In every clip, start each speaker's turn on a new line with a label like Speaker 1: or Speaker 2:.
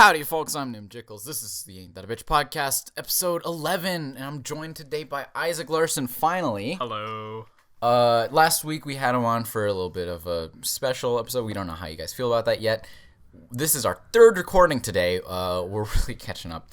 Speaker 1: Howdy, folks. I'm Nim Jickles. This is the Ain't That a Bitch podcast, episode 11, and I'm joined today by Isak Larsen, finally.
Speaker 2: Hello.
Speaker 1: Last week we had him on for a little bit of a special episode. We don't know how you guys feel about that yet. This is our third recording today. We're really catching up.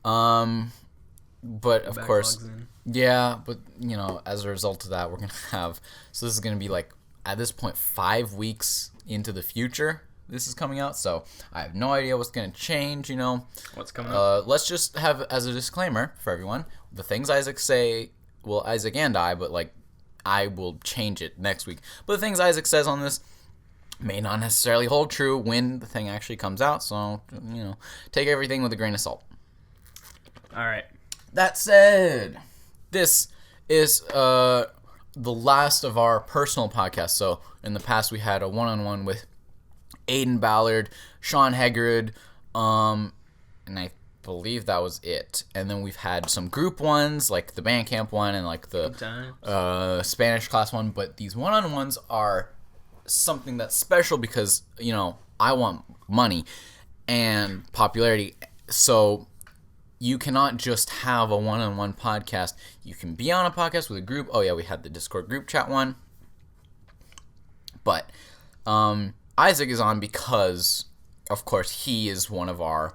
Speaker 1: But of course, yeah, but, you know, as a result of that, we're going to have, so this is going to be like, at this point, 5 weeks into the future. This is coming out, so I have no idea what's going to change, you know.
Speaker 2: What's coming up?
Speaker 1: Let's just have, as a disclaimer for everyone, the things Isak say, well, Isak and I, but, like, I will change it next week. But the things Isak says on this may not necessarily hold true when the thing actually comes out, so, you know, take everything with a grain of salt.
Speaker 2: All right.
Speaker 1: That said, this is the last of our personal podcasts. So, in the past, we had a one-on-one with Aiden Ballard, Sean Hegard, and I believe that was it. And then we've had some group ones, like the band camp one and like the Spanish class one. But these one-on-ones are something that's special because, you know, I want money and popularity. So you cannot just have a one-on-one podcast. You can be on a podcast with a group. Oh, yeah, we had the Discord group chat one. But, Isak is on because, of course, he is one of our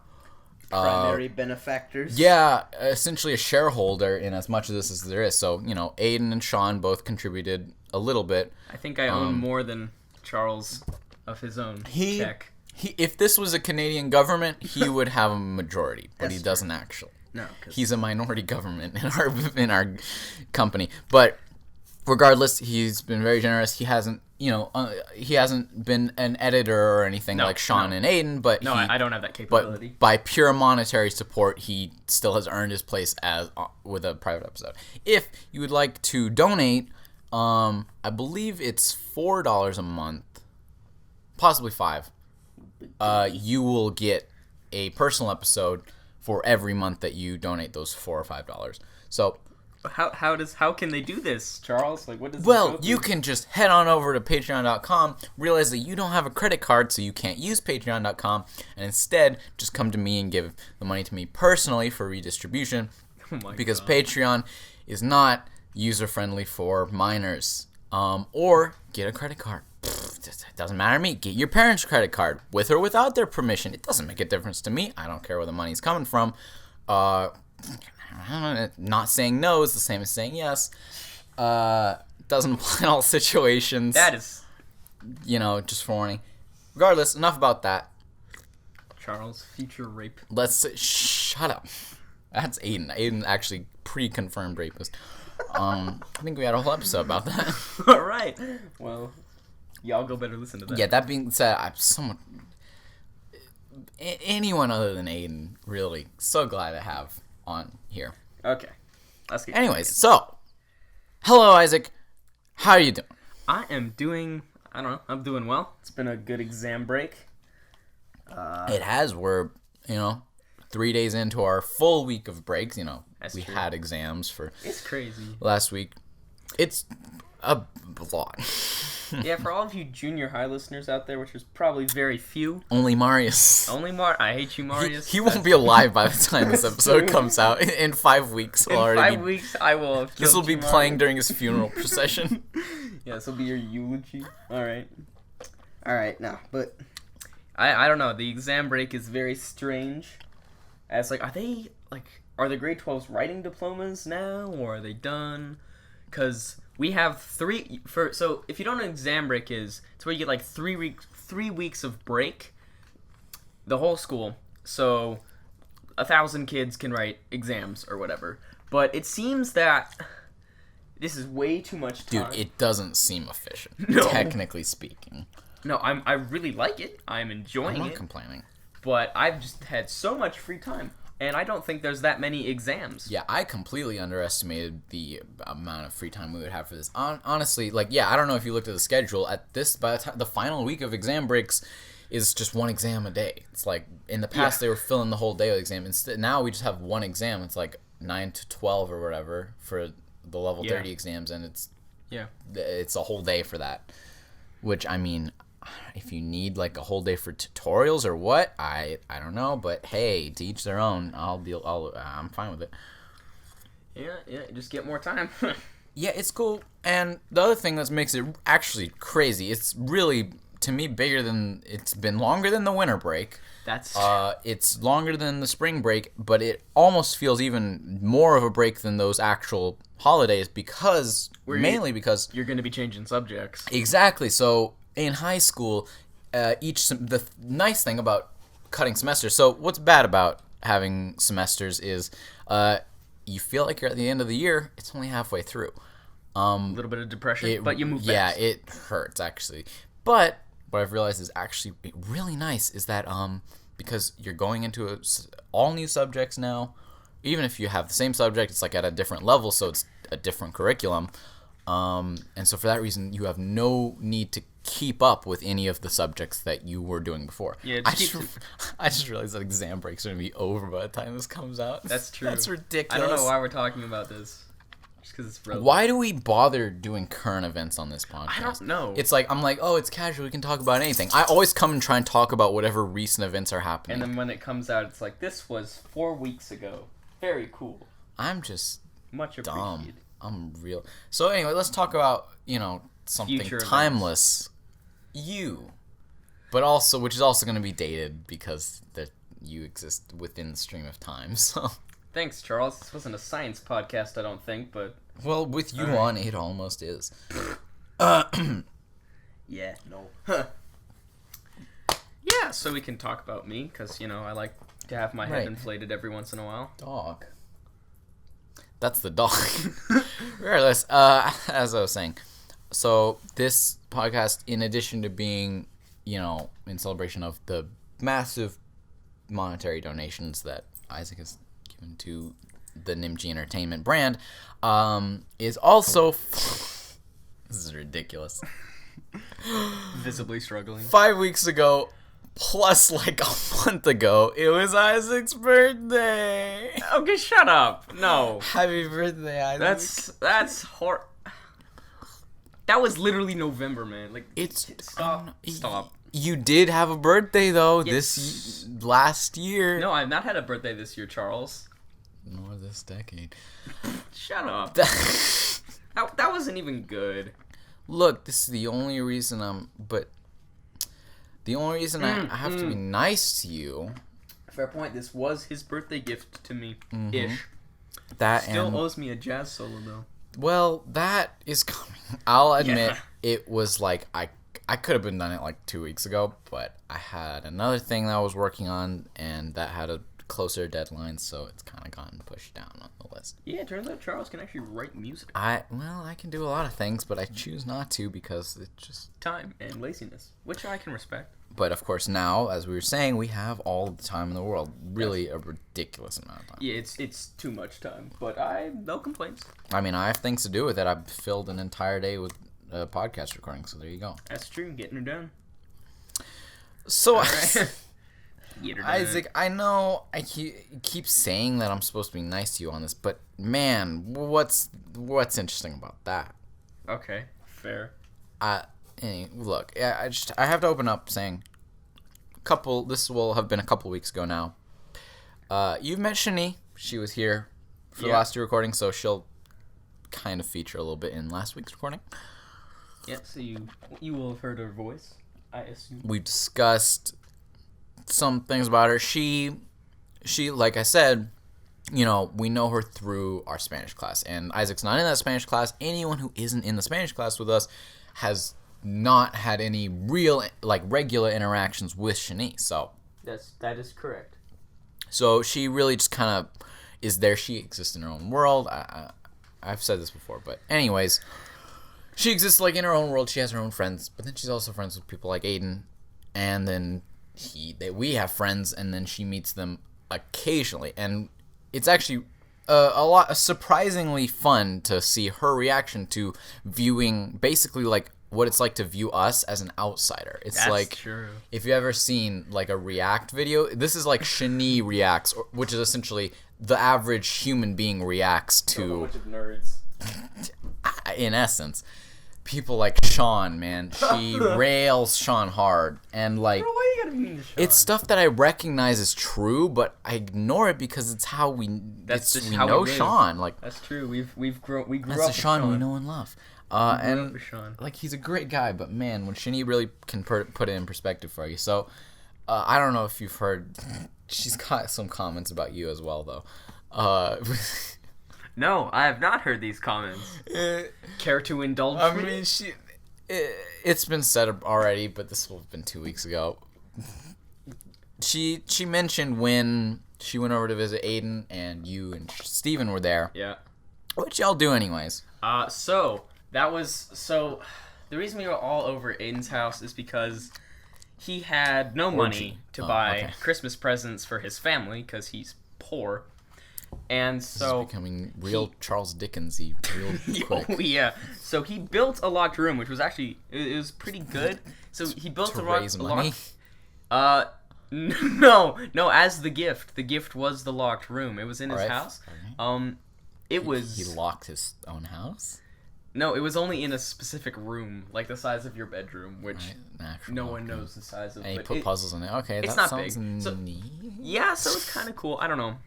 Speaker 3: primary benefactors.
Speaker 1: Yeah, essentially a shareholder in as much of this as there is. So, you know, Aiden and Sean both contributed a little bit.
Speaker 2: I think I own more than Charles of his own check.
Speaker 1: If this was a Canadian government, he would have a majority, but he doesn't actually.
Speaker 3: No,
Speaker 1: he's a minority government in our company. But regardless, he's been very generous. He hasn't. You know, he hasn't been an editor or anything like Sean and Aiden, but
Speaker 2: I don't have that capability.
Speaker 1: But by pure monetary support, he still has earned his place as with a private episode. If you would like to donate, I believe it's $4 a month, possibly $5. You will get a personal episode for every month that you donate those $4 or $5. So.
Speaker 2: How can they do this, Charles? Like, what does
Speaker 1: you can just head on over to patreon.com, realize that you don't have a credit card, so you can't use patreon.com, and instead just come to me and give the money to me personally for redistribution. Because Patreon is not user-friendly for minors. Or get a credit card. It doesn't matter to me. Get your parents' credit card, with or without their permission. It doesn't make a difference to me. I don't care where the money's coming from. Not saying no is the same as saying yes. Doesn't apply in all situations.
Speaker 2: That is,
Speaker 1: you know, just for warning. Regardless, enough about that.
Speaker 2: Charles, future rape.
Speaker 1: Shut up. That's Aiden. Aiden actually pre-confirmed rapist. I think we had a whole episode about that.
Speaker 2: All right. Well, y'all go better listen to that.
Speaker 1: Yeah. That being said, anyone other than Aiden, really, so glad to have on here.
Speaker 2: Okay. Let's get
Speaker 1: Anyways, so hello Isak. How are you doing?
Speaker 2: I am doing, I don't know, I'm doing well. It's been a good exam break.
Speaker 1: It has. We're, 3 days into our full week of breaks. We had exams for
Speaker 2: It's crazy.
Speaker 1: last week. It's a lot.
Speaker 2: Yeah, for all of you junior high listeners out there, which is probably very few.
Speaker 1: Only Marius.
Speaker 2: I hate you, Marius.
Speaker 1: He won't be alive by the time this episode comes out. In 5 weeks,
Speaker 2: In 5 weeks, I will have
Speaker 1: This will be playing during his funeral procession.
Speaker 2: Yeah, this will be your eulogy. All right,
Speaker 3: no, but
Speaker 2: I don't know. The exam break is very strange. As are the grade 12s writing diplomas now, or are they done? Because we have so if you don't know what exam break is, it's where you get like 3 weeks of break, the whole school. So 1,000 kids can write exams or whatever. But it seems that this is way too much time.
Speaker 1: Dude, it doesn't seem efficient, technically speaking.
Speaker 2: No, I really like it. I'm enjoying it.
Speaker 1: I'm not complaining.
Speaker 2: But I've just had so much free time. And I don't think there's that many exams.
Speaker 1: Yeah, I completely underestimated the amount of free time we would have for this. Honestly, I don't know if you looked at the schedule. By the time the final week of exam breaks is just one exam a day. It's like, in the past, they were filling the whole day with exam. Instead, now we just have one exam. It's like 9 to 12 or whatever for the level 30 exams, and it's a whole day for that. Which, I mean, if you need like a whole day for tutorials or what, I don't know, but hey, to each their own. I'm fine with it.
Speaker 2: Yeah, just get more time.
Speaker 1: Yeah, it's cool. And the other thing that makes it actually crazy, it's really, to me, it's been longer than the winter break. It's longer than the spring break, but it almost feels even more of a break than those actual holidays because
Speaker 2: you're going to be changing subjects.
Speaker 1: Exactly. So in high school, the nice thing about cutting semesters. So what's bad about having semesters is you feel like you're at the end of the year. It's only halfway through.
Speaker 2: A little bit of depression, but you move fast.
Speaker 1: Yeah, it hurts actually. But what I've realized is actually really nice is that because you're going into all new subjects now, even if you have the same subject, it's like at a different level, so it's a different curriculum. And so for that reason, you have no need to keep up with any of the subjects that you were doing before.
Speaker 2: Yeah,
Speaker 1: I just realized that exam breaks are going to be over by the time this comes out.
Speaker 2: That's true.
Speaker 1: That's ridiculous.
Speaker 2: I don't know why we're talking about this. Just because it's relevant.
Speaker 1: Why do we bother doing current events on this podcast?
Speaker 2: I don't know.
Speaker 1: It's like, I'm like, oh, it's casual. We can talk about anything. I always come and try and talk about whatever recent events are happening.
Speaker 2: And then when it comes out, it's like, this was 4 weeks ago. Very cool.
Speaker 1: I'm just
Speaker 2: much appreciated.
Speaker 1: I'm real. So anyway, let's talk about, something
Speaker 2: Future
Speaker 1: timeless. But also, which is also going to be dated because that you exist within the stream of time, so...
Speaker 2: Thanks, Charles. This wasn't a science podcast, I don't think, but...
Speaker 1: Well, with you on, it almost is.
Speaker 3: Yeah, no.
Speaker 2: Yeah, so we can talk about me, because, I like to have my head inflated every once in a while.
Speaker 1: Dog. That's the dog. Regardless, as I was saying, so this podcast, in addition to being, in celebration of the massive monetary donations that Isaac has given to the Nim G Entertainment brand, is also... This is ridiculous.
Speaker 2: Visibly struggling.
Speaker 1: 5 weeks ago, plus like a month ago, it was Isaac's birthday.
Speaker 2: Okay, shut up. No.
Speaker 1: Happy birthday, Isaac.
Speaker 2: That's That was literally November, man. Like, stop.
Speaker 1: You did have a birthday though
Speaker 2: Yes.
Speaker 1: this last year.
Speaker 2: No, I've not had a birthday this year, Charles.
Speaker 1: Nor this decade.
Speaker 2: Shut up. That wasn't even good.
Speaker 1: Look, this is the only reason I have to be nice to you.
Speaker 2: Fair point. This was his birthday gift to me, ish.
Speaker 1: That
Speaker 2: Still owes me a jazz solo though.
Speaker 1: Well, that is coming. I'll admit it was like I could have been done it like 2 weeks ago, but I had another thing that I was working on, and that had a closer deadline, so it's kind of gotten pushed down on the list.
Speaker 2: Yeah, it turns out Charles can actually write music.
Speaker 1: I can do a lot of things, but I choose not to because it's just
Speaker 2: time and laziness, which I can respect.
Speaker 1: But of course now, as we were saying, we have all the time in the world. Really a ridiculous amount of time.
Speaker 2: Yeah, it's too much time, but no complaints.
Speaker 1: I mean, I have things to do with it. I've filled an entire day with podcast recording, so there you go.
Speaker 2: That's true, getting her done.
Speaker 1: So,
Speaker 2: Isaac,
Speaker 1: I know I keep saying that I'm supposed to be nice to you on this, but man, what's interesting about that?
Speaker 2: Okay, fair.
Speaker 1: Look, I have to open up saying, this will have been a couple weeks ago now. You've met Shani. She was here for the last two recordings, so she'll kind of feature a little bit in last week's recording.
Speaker 2: Yeah, so you will have heard her voice, I assume.
Speaker 1: We discussed some things about her. She, like I said, we know her through our Spanish class, and Isaac's not in that Spanish class. Anyone who isn't in the Spanish class with us has not had any real, regular interactions with Shani. So
Speaker 2: that is correct.
Speaker 1: So she really just kind of is there. She exists in her own world. I've said this before, but anyways, she exists in her own world. She has her own friends, but then she's also friends with people like Aiden, and then we have friends, and then she meets them occasionally, and it's actually surprisingly fun to see her reaction to viewing basically what it's like to view us as an outsider. It's
Speaker 2: That's true.
Speaker 1: If you ever seen a React video, this is like Shani reacts, which is essentially the average human being reacts to.
Speaker 2: A bunch of nerds.
Speaker 1: In essence, people like Sean, man. She rails Sean hard, and like,
Speaker 2: Bro, why you gotta be mean to Sean?
Speaker 1: it's stuff that I recognize is true, but I ignore it because it's how we.
Speaker 2: That's just
Speaker 1: we
Speaker 2: how
Speaker 1: know
Speaker 2: we live.
Speaker 1: Sean. Like,
Speaker 2: That's true. We grew up
Speaker 1: that's
Speaker 2: with
Speaker 1: the Sean we know and love.
Speaker 2: We grew up
Speaker 1: And
Speaker 2: with Sean.
Speaker 1: like, he's a great guy, but man, when Shinny really can put it in perspective for you. So, I don't know if you've heard. She's got some comments about you as well, though.
Speaker 2: No, I have not heard these comments. Care to indulge
Speaker 1: I
Speaker 2: me?
Speaker 1: mean, it's been said already, but this will have been 2 weeks ago. She mentioned when she went over to visit Aiden and you and Steven were there.
Speaker 2: Yeah.
Speaker 1: What y'all do anyways?
Speaker 2: So the reason we were all over Aiden's house is because he had no money to buy Christmas presents for his family because he's poor. And so
Speaker 1: This is becoming real Charles Dickens-y real quick.
Speaker 2: Oh, yeah. So he built a locked room, which was actually it was pretty good. So he built
Speaker 1: To
Speaker 2: a
Speaker 1: raise money?
Speaker 2: No, as the gift. The gift was the locked room. It was in his
Speaker 1: Alright.
Speaker 2: house.
Speaker 1: Alright.
Speaker 2: It was
Speaker 1: He locked his own house?
Speaker 2: No, it was only in a specific room, like the size of your bedroom, which
Speaker 1: Right, natural,
Speaker 2: no one
Speaker 1: okay.
Speaker 2: knows the size of.
Speaker 1: And he
Speaker 2: but
Speaker 1: put
Speaker 2: it-
Speaker 1: puzzles in it. Okay,
Speaker 2: it's
Speaker 1: that
Speaker 2: not big.
Speaker 1: sounds
Speaker 2: So-
Speaker 1: neat.
Speaker 2: Yeah, so it's kind of cool. I don't know.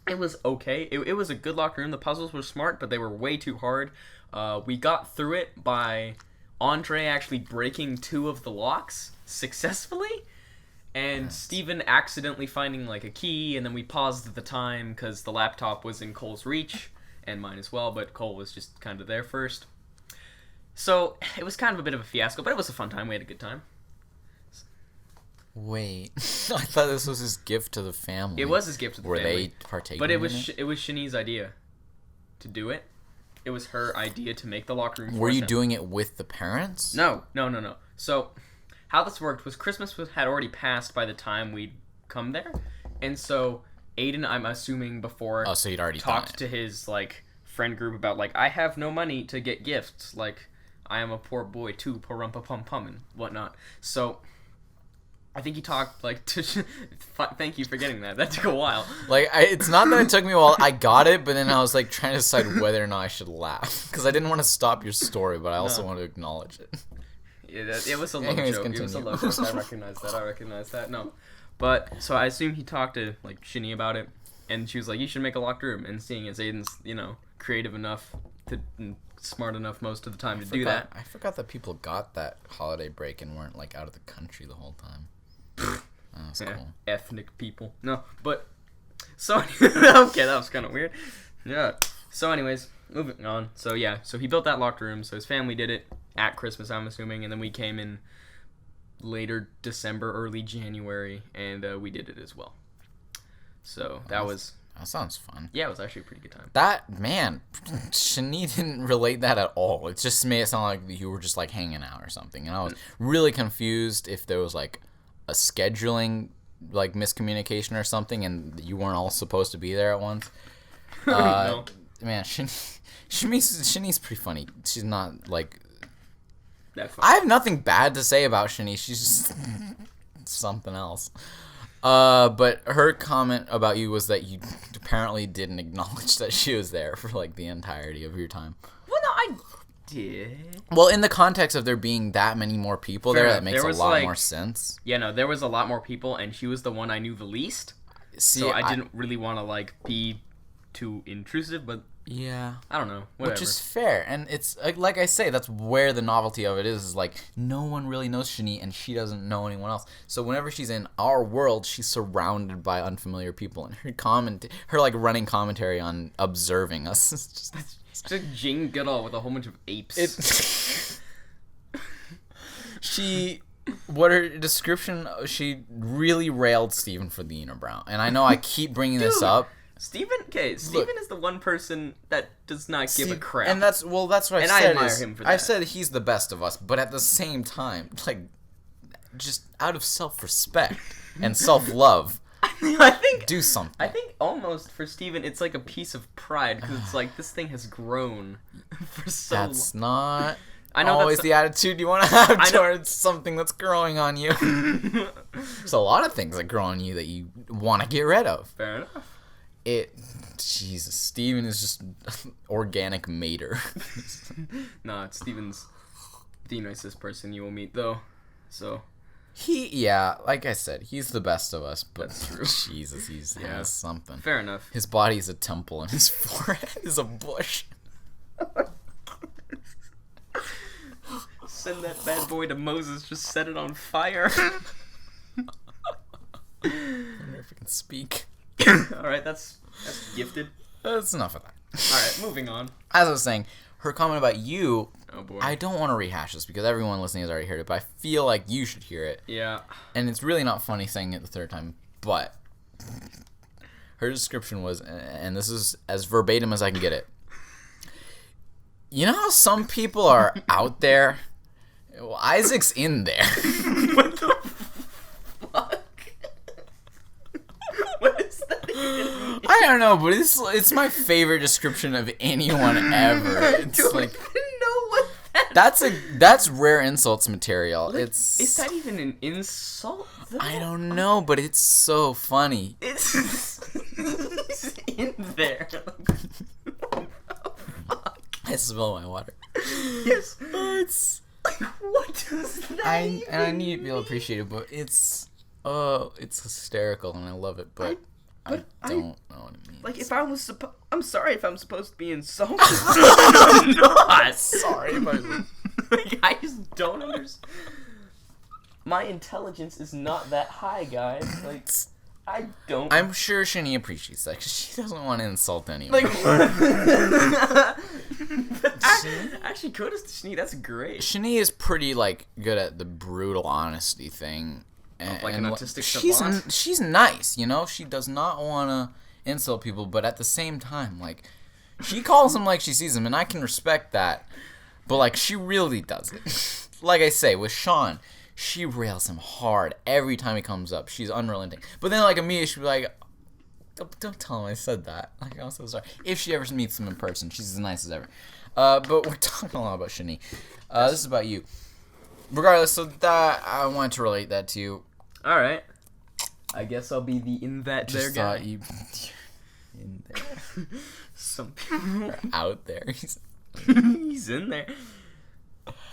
Speaker 2: It was okay. It was a good locked room. The puzzles were smart, but they were way too hard. We got through it by Andre actually breaking 2 of the locks successfully, and Steven accidentally finding like a key, and then we paused the time because the laptop was in Cole's reach, and mine as well, but Cole was just kind of there first. So it was kind of a bit of a fiasco, but it was a fun time. We had a good time.
Speaker 1: Wait, I thought this was his gift to the family.
Speaker 2: It was his gift to the
Speaker 1: Were
Speaker 2: family.
Speaker 1: they partaking
Speaker 2: But it was
Speaker 1: in it?
Speaker 2: it was Shani's idea to do it. It was her idea to make the locker room.
Speaker 1: Were
Speaker 2: for
Speaker 1: you
Speaker 2: them.
Speaker 1: doing it with the parents?
Speaker 2: No. So how this worked was Christmas had already passed by the time we'd come there, and so Aiden, I'm assuming before,
Speaker 1: Oh, so you'd already
Speaker 2: talked
Speaker 1: done it.
Speaker 2: to his like friend group about like I have no money to get gifts, like I am a poor boy too, porumpa pum pum and whatnot. So I think he talked like to. Thank you for getting that. That took a while.
Speaker 1: Like, it's not that it took me a while. I got it, but then I was like trying to decide whether or not I should laugh because I didn't want to stop your story, but I also want to acknowledge it.
Speaker 2: Yeah, it was a low
Speaker 1: Anyways,
Speaker 2: joke. It was a
Speaker 1: continue.
Speaker 2: low joke. I recognize that. No, but so I assume he talked to like Shinny about it, and she was like, "You should make a locked room." And seeing as Aiden's, creative enough to and smart enough most of the time to do that.
Speaker 1: I forgot that people got that holiday break and weren't like out of the country the whole time. That was cool.
Speaker 2: Ethnic people. No, but so okay, that was kind of weird. Yeah. So, anyways, moving on. So yeah, so he built that locked room. So his family did it at Christmas, I'm assuming, and then we came in later December, early January, and we did it as well. So that
Speaker 1: sounds fun.
Speaker 2: yeah, it was actually a pretty good time.
Speaker 1: That, man, Shani didn't relate that at all. It just made it sound like you were just like hanging out or something, and I was really confused if there was like a scheduling like miscommunication or something, and you weren't all supposed to be there at once.
Speaker 2: No.
Speaker 1: Man, Shani's pretty funny. She's not like.
Speaker 2: That fun.
Speaker 1: I have nothing bad to say about Shani. She's just something else. But her comment about you was that you apparently didn't acknowledge that she was there for like the entirety of your time.
Speaker 2: Well, no, I did.
Speaker 1: Well, in the context of there being that many more people
Speaker 2: Fair
Speaker 1: there,
Speaker 2: enough.
Speaker 1: that makes
Speaker 2: There
Speaker 1: a
Speaker 2: was,
Speaker 1: lot
Speaker 2: like-
Speaker 1: more sense.
Speaker 2: Yeah, no, there was a lot more people, and she was the one I knew the least.
Speaker 1: See,
Speaker 2: So I didn't really want to like be too intrusive, but
Speaker 1: Yeah.
Speaker 2: I don't know. Whatever.
Speaker 1: Which is fair, and it's like I say, that's where the novelty of it is like no one really knows Shani, and she doesn't know anyone else. So whenever she's in our world, she's surrounded by unfamiliar people, and her like running commentary on observing us is just
Speaker 2: It's like Jane Goodall with a whole bunch of apes.
Speaker 1: her description, she really railed Steven for the unibrow, and I know I keep bringing this
Speaker 2: Dude.
Speaker 1: up.
Speaker 2: Steven is the one person that does not give a
Speaker 1: See,
Speaker 2: crap.
Speaker 1: and that's what I
Speaker 2: And
Speaker 1: said.
Speaker 2: I admire him for that.
Speaker 1: I said he's the best of us, but at the same time, like, just out of self-respect and self-love,
Speaker 2: I think
Speaker 1: do something.
Speaker 2: I think almost for Steven it's like a piece of pride because it's like this thing has grown for so long.
Speaker 1: That's not
Speaker 2: I know
Speaker 1: always
Speaker 2: that's
Speaker 1: the attitude you want to have
Speaker 2: I know-
Speaker 1: towards something that's growing on you. There's a lot of things that grow on you that you want to get rid of.
Speaker 2: Fair enough.
Speaker 1: Jesus, Steven is just organic mater.
Speaker 2: No, it's Steven's the nicest person you will meet, though. So
Speaker 1: like I said, he's the best of us. But
Speaker 2: that's true.
Speaker 1: Jesus, he
Speaker 2: Yeah.
Speaker 1: has something.
Speaker 2: Fair enough.
Speaker 1: His body is a temple, and his forehead is a bush.
Speaker 2: Send that bad boy to Moses. Just set it on fire.
Speaker 1: I wonder if I can speak.
Speaker 2: All right, that's gifted.
Speaker 1: That's enough of that.
Speaker 2: All right, moving on.
Speaker 1: As I was saying, her comment about you,
Speaker 2: Oh boy.
Speaker 1: I don't want to rehash this because everyone listening has already heard it, but I feel like you should hear it.
Speaker 2: Yeah.
Speaker 1: And it's really not funny saying it the third time, but her description was, and this is as verbatim as I can get it. You know how some people are out there? Well, Isaac's in there.
Speaker 2: What the fuck? What is that even mean?
Speaker 1: I don't know, but it's my favorite description of anyone ever. It's like
Speaker 2: know what that
Speaker 1: that's rare insults material.
Speaker 2: is that even an insult? Though?
Speaker 1: I don't know, but it's so funny.
Speaker 2: It's in there.
Speaker 1: I spill my water.
Speaker 2: Yes.
Speaker 1: It's
Speaker 2: What does that
Speaker 1: I need to be able to appreciate it, but it's hysterical and I love it, but I don't know what it means.
Speaker 2: Like if I was I'm sorry if I'm supposed to be insulted. I'm not.
Speaker 1: Sorry if I
Speaker 2: Like, I just don't understand. My intelligence is not that high, guys. Like, I don't.
Speaker 1: I'm sure Shani appreciates that because she doesn't want to insult anyone.
Speaker 2: Like, actually, kudos to Shani. That's great.
Speaker 1: Shani is pretty like good at the brutal honesty thing. And,
Speaker 2: Like an
Speaker 1: and
Speaker 2: autistic savant?
Speaker 1: she's nice, you know. She does not want to insult people, but at the same time, like she calls him like she sees him, and I can respect that. But like she really does it. Like I say with Sean, she rails him hard every time he comes up. She's unrelenting. But then like immediately she'll be like, "Don't tell him I said that." Like I'm so sorry. If she ever meets him in person, she's as nice as ever. But we're talking a lot about Shani. This is about you. Regardless, so that I wanted to relate that to you.
Speaker 2: All right. I guess I'll be the in that there
Speaker 1: Just
Speaker 2: guy.
Speaker 1: thought you in there,
Speaker 2: Some people.
Speaker 1: out there.
Speaker 2: He's in there.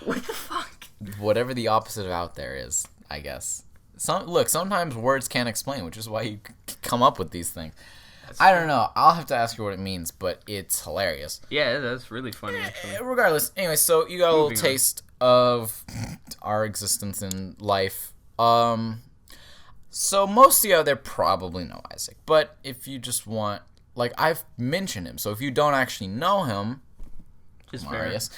Speaker 2: What the fuck?
Speaker 1: Whatever the opposite of out there is, I guess. Sometimes words can't explain, which is why you come up with these things. I don't know. I'll have to ask you what it means, but it's hilarious.
Speaker 2: Yeah, that's really funny, actually.
Speaker 1: Regardless, anyway, so you got a little
Speaker 2: Moving on.
Speaker 1: taste of our existence in life. So most of you out there probably know Isaac, but if you just want, like, I've mentioned him, so if you don't actually know him,
Speaker 2: Just
Speaker 1: Marius,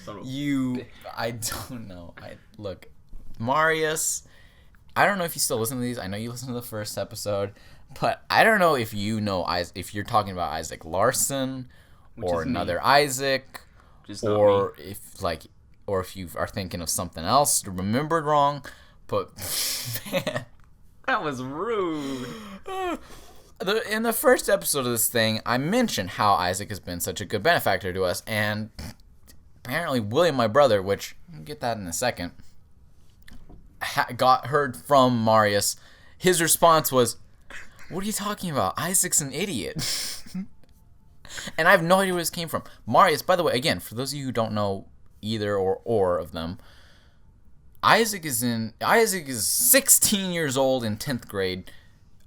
Speaker 2: Son of a
Speaker 1: I don't know. Look, Marius, I don't know if you still listen to these. I know you listened to the first episode, but I don't know if you know if you're talking about Isak Larsen or
Speaker 2: is me.
Speaker 1: another Isaac,
Speaker 2: Just not
Speaker 1: or if you are thinking of something else, remembered wrong. But man,
Speaker 2: That was rude.
Speaker 1: in the first episode of this thing, I mentioned how Isaac has been such a good benefactor to us, and apparently William, my brother, which I'll get that in a second, got heard from Marius. His response was, "What are you talking about? Isaac's an idiot." And I have no idea where this came from. Marius, by the way, again, for those of you who don't know either or of them, Isaac is 16 years old in 10th grade.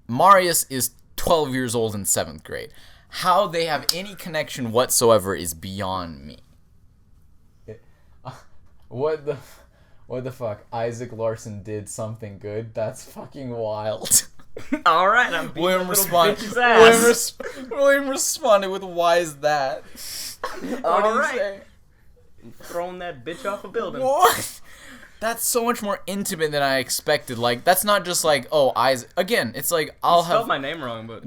Speaker 1: Marius is 12 years old in 7th grade. How they have any connection whatsoever is beyond me. What the fuck? Isaac Larsen did something good? That's fucking wild.
Speaker 2: All right, I'm beating
Speaker 1: William
Speaker 2: the little
Speaker 1: responded.
Speaker 2: bitch's ass.
Speaker 1: William responded with, "Why is that?"
Speaker 2: All
Speaker 1: What do you
Speaker 2: right.
Speaker 1: say?
Speaker 2: Throwing that bitch off a building.
Speaker 1: What? That's so much more intimate than I expected. Like, that's not just like, oh, Isaac. Again, it's like, I'll
Speaker 2: You spelled
Speaker 1: have.
Speaker 2: my name wrong, but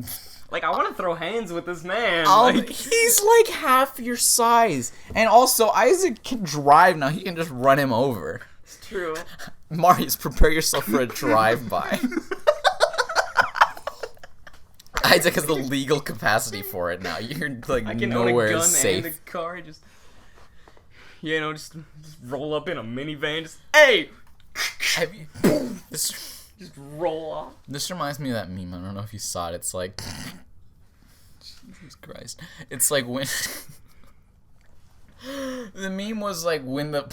Speaker 2: like I want to throw hands with this man.
Speaker 1: He's like half your size, and also Isaac can drive now. He can just run him over.
Speaker 2: It's true.
Speaker 1: Marius, prepare yourself for a drive-by. Isaac has the legal capacity for it now. You're like
Speaker 2: I can own a
Speaker 1: nowhere
Speaker 2: gun
Speaker 1: safe.
Speaker 2: and a car. Just just roll up in a minivan. Just hey,
Speaker 1: Have you, this
Speaker 2: just roll off.
Speaker 1: this reminds me of that meme. I don't know if you saw it. It's like, Jesus Christ. It's like when The meme was like when the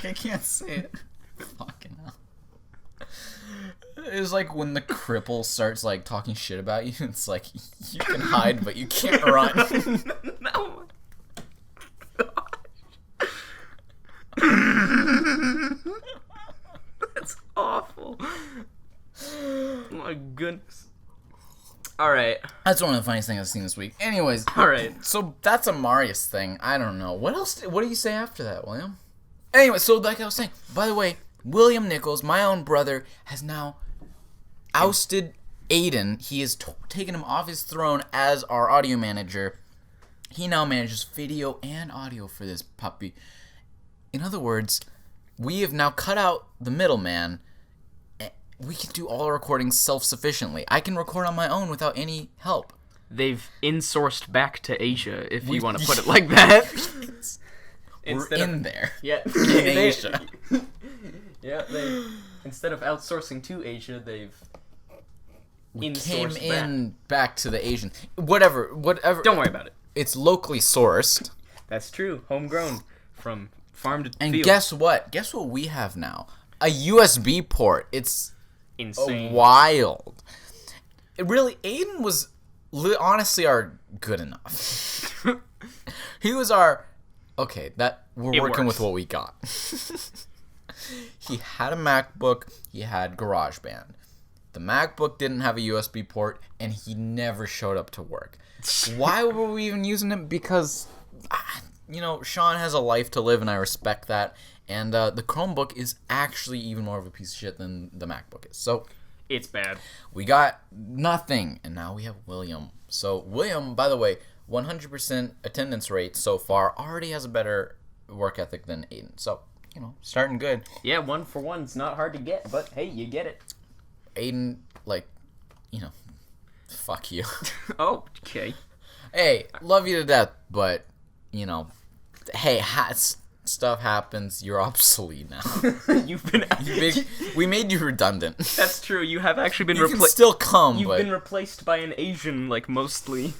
Speaker 1: I can't say it. Fucking hell. It was like when the cripple starts like talking shit about you. It's like you can hide, but you can't run.
Speaker 2: No. That's awful. My goodness. All right.
Speaker 1: That's one of the funniest things I've seen this week. Anyways,
Speaker 2: All right.
Speaker 1: So that's a Marius thing. I don't know. What else? What do you say after that, William? Anyway, so like I was saying, by the way, William Jickles, my own brother, has now ousted Aiden. He has taken him off his throne as our audio manager. He now manages video and audio for this puppy. In other words, we have now cut out the middleman. We can do all our recordings self-sufficiently. I can record on my own without any help.
Speaker 2: They've insourced back to Asia, if you want to put it like that.
Speaker 1: We're in there.
Speaker 2: Yeah.
Speaker 1: In Asia.
Speaker 2: Yeah, instead of outsourcing to Asia, they've
Speaker 1: Came
Speaker 2: insourced
Speaker 1: in back to the Asian. Whatever.
Speaker 2: Don't worry about it.
Speaker 1: It's locally sourced.
Speaker 2: That's true. Homegrown from farm to
Speaker 1: And
Speaker 2: field.
Speaker 1: guess what? Guess what we have now? A USB port. It's
Speaker 2: Insane.
Speaker 1: wild. It really, Aiden was honestly our good enough. He was our, okay, that we're working with what we got. He had a MacBook. He had GarageBand. The MacBook didn't have a USB port, and he never showed up to work. Why were we even using it? Because, Sean has a life to live, and I respect that. And the Chromebook is actually even more of a piece of shit than the MacBook is. So
Speaker 2: It's bad.
Speaker 1: we got nothing, and now we have William. So William, by the way, 100% attendance rate so far, already has a better work ethic than Aiden. So, starting good.
Speaker 2: Yeah, 1 for 1's not hard to get, but hey, you get it.
Speaker 1: Aiden, fuck you.
Speaker 2: Oh, okay.
Speaker 1: Hey, love you to death, but, hey, stuff happens. You're obsolete now.
Speaker 2: You've been.
Speaker 1: We made you redundant.
Speaker 2: That's true. You have actually been
Speaker 1: You can
Speaker 2: replaced.
Speaker 1: still come,
Speaker 2: You've
Speaker 1: but
Speaker 2: been replaced by an Asian, mostly.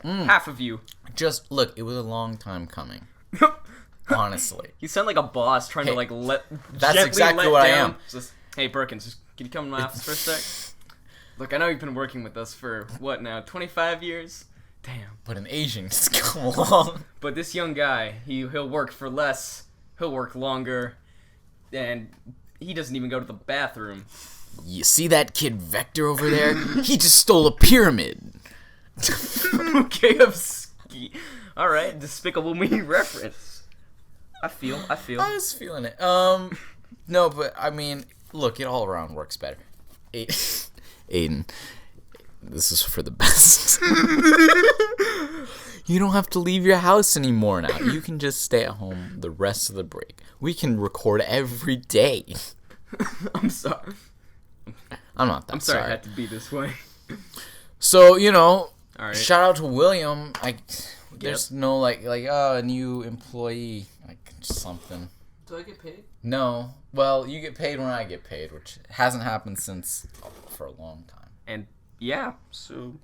Speaker 2: Half of you.
Speaker 1: just look. It was a long time coming. Honestly,
Speaker 2: You sound like a boss trying to
Speaker 1: Hey,
Speaker 2: let.
Speaker 1: that's
Speaker 2: gently
Speaker 1: exactly
Speaker 2: let
Speaker 1: what I
Speaker 2: down.
Speaker 1: am.
Speaker 2: Just, hey, Perkins, can you come to my office for a sec? Look, I know you've been working with us for what now, 25 years? Damn.
Speaker 1: but an Asian just come along.
Speaker 2: But this young guy, he'll work for less. He'll work longer, and he doesn't even go to the bathroom.
Speaker 1: You see that kid Vector over there? He just stole a pyramid.
Speaker 2: KFC. All right, Despicable Me reference. I feel.
Speaker 1: I was feeling it. No, but I mean, look, it all around works better. Aiden, this is for the best. You don't have to leave your house anymore now. You can just stay at home the rest of the break. We can record every day.
Speaker 2: I'm sorry.
Speaker 1: I'm not that
Speaker 2: I'm sorry it had to be this way.
Speaker 1: So,
Speaker 2: All right.
Speaker 1: shout out to William. There's no a new employee, something.
Speaker 2: Do I get paid?
Speaker 1: No. Well, you get paid when I get paid, which hasn't happened for a long time.
Speaker 2: And yeah, so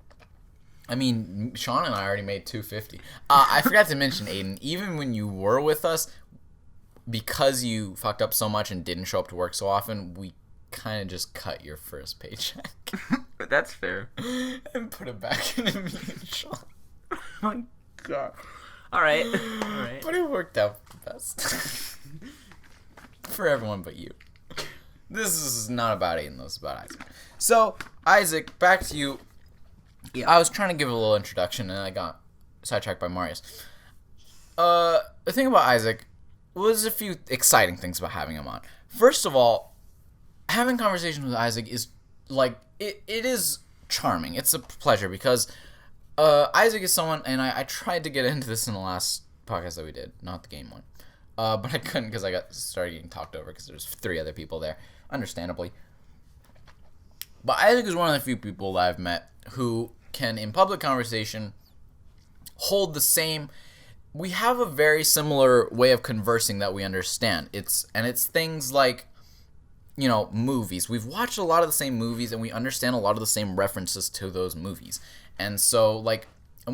Speaker 1: I mean, Sean and I already made $250. I forgot to mention, Aiden, even when you were with us, because you fucked up so much and didn't show up to work so often, we kind of just cut your first paycheck.
Speaker 2: that's fair.
Speaker 1: And put it back into me and Sean.
Speaker 2: Oh my god. All right.
Speaker 1: But it worked out the best. For everyone but you. This is not about Aiden, though. It's about Isaac. So, Isaac, back to you.
Speaker 2: Yeah.
Speaker 1: I was trying to give a little introduction, and I got sidetracked by Marius. The thing about Isaac was a few exciting things about having him on. First of all, having conversations with Isaac is, it is charming. It's a pleasure, because Isaac is someone, and I tried to get into this in the last podcast that we did, not the game one. But I couldn't because I started getting talked over because there's 3 other people there, understandably. But Isaac is one of the few people that I've met who can, in public conversation, hold the same. We have a very similar way of conversing that we understand. It's things like, movies. We've watched a lot of the same movies, and we understand a lot of the same references to those movies. And so,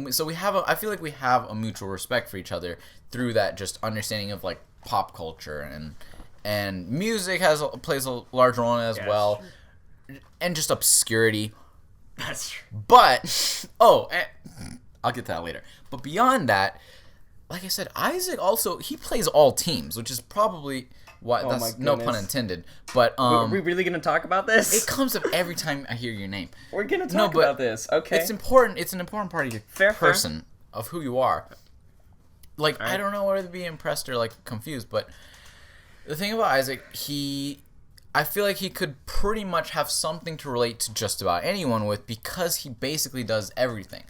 Speaker 1: so we have I feel like we have a mutual respect for each other through that just understanding of like pop culture and music plays a large role in it as well, and just obscurity.
Speaker 2: That's true.
Speaker 1: But I'll get to that later. But beyond that, like I said, Isaac also he plays all teams, which is probably why that's no pun intended. But
Speaker 2: are we really gonna talk about this?
Speaker 1: It comes up every time I hear your name.
Speaker 2: We're gonna talk about this. Okay.
Speaker 1: It's important. It's an important part of your person of who you are. Like I don't know whether to be impressed or like confused, but the thing about Isaac, I feel like he could pretty much have something to relate to just about anyone with because he basically does everything.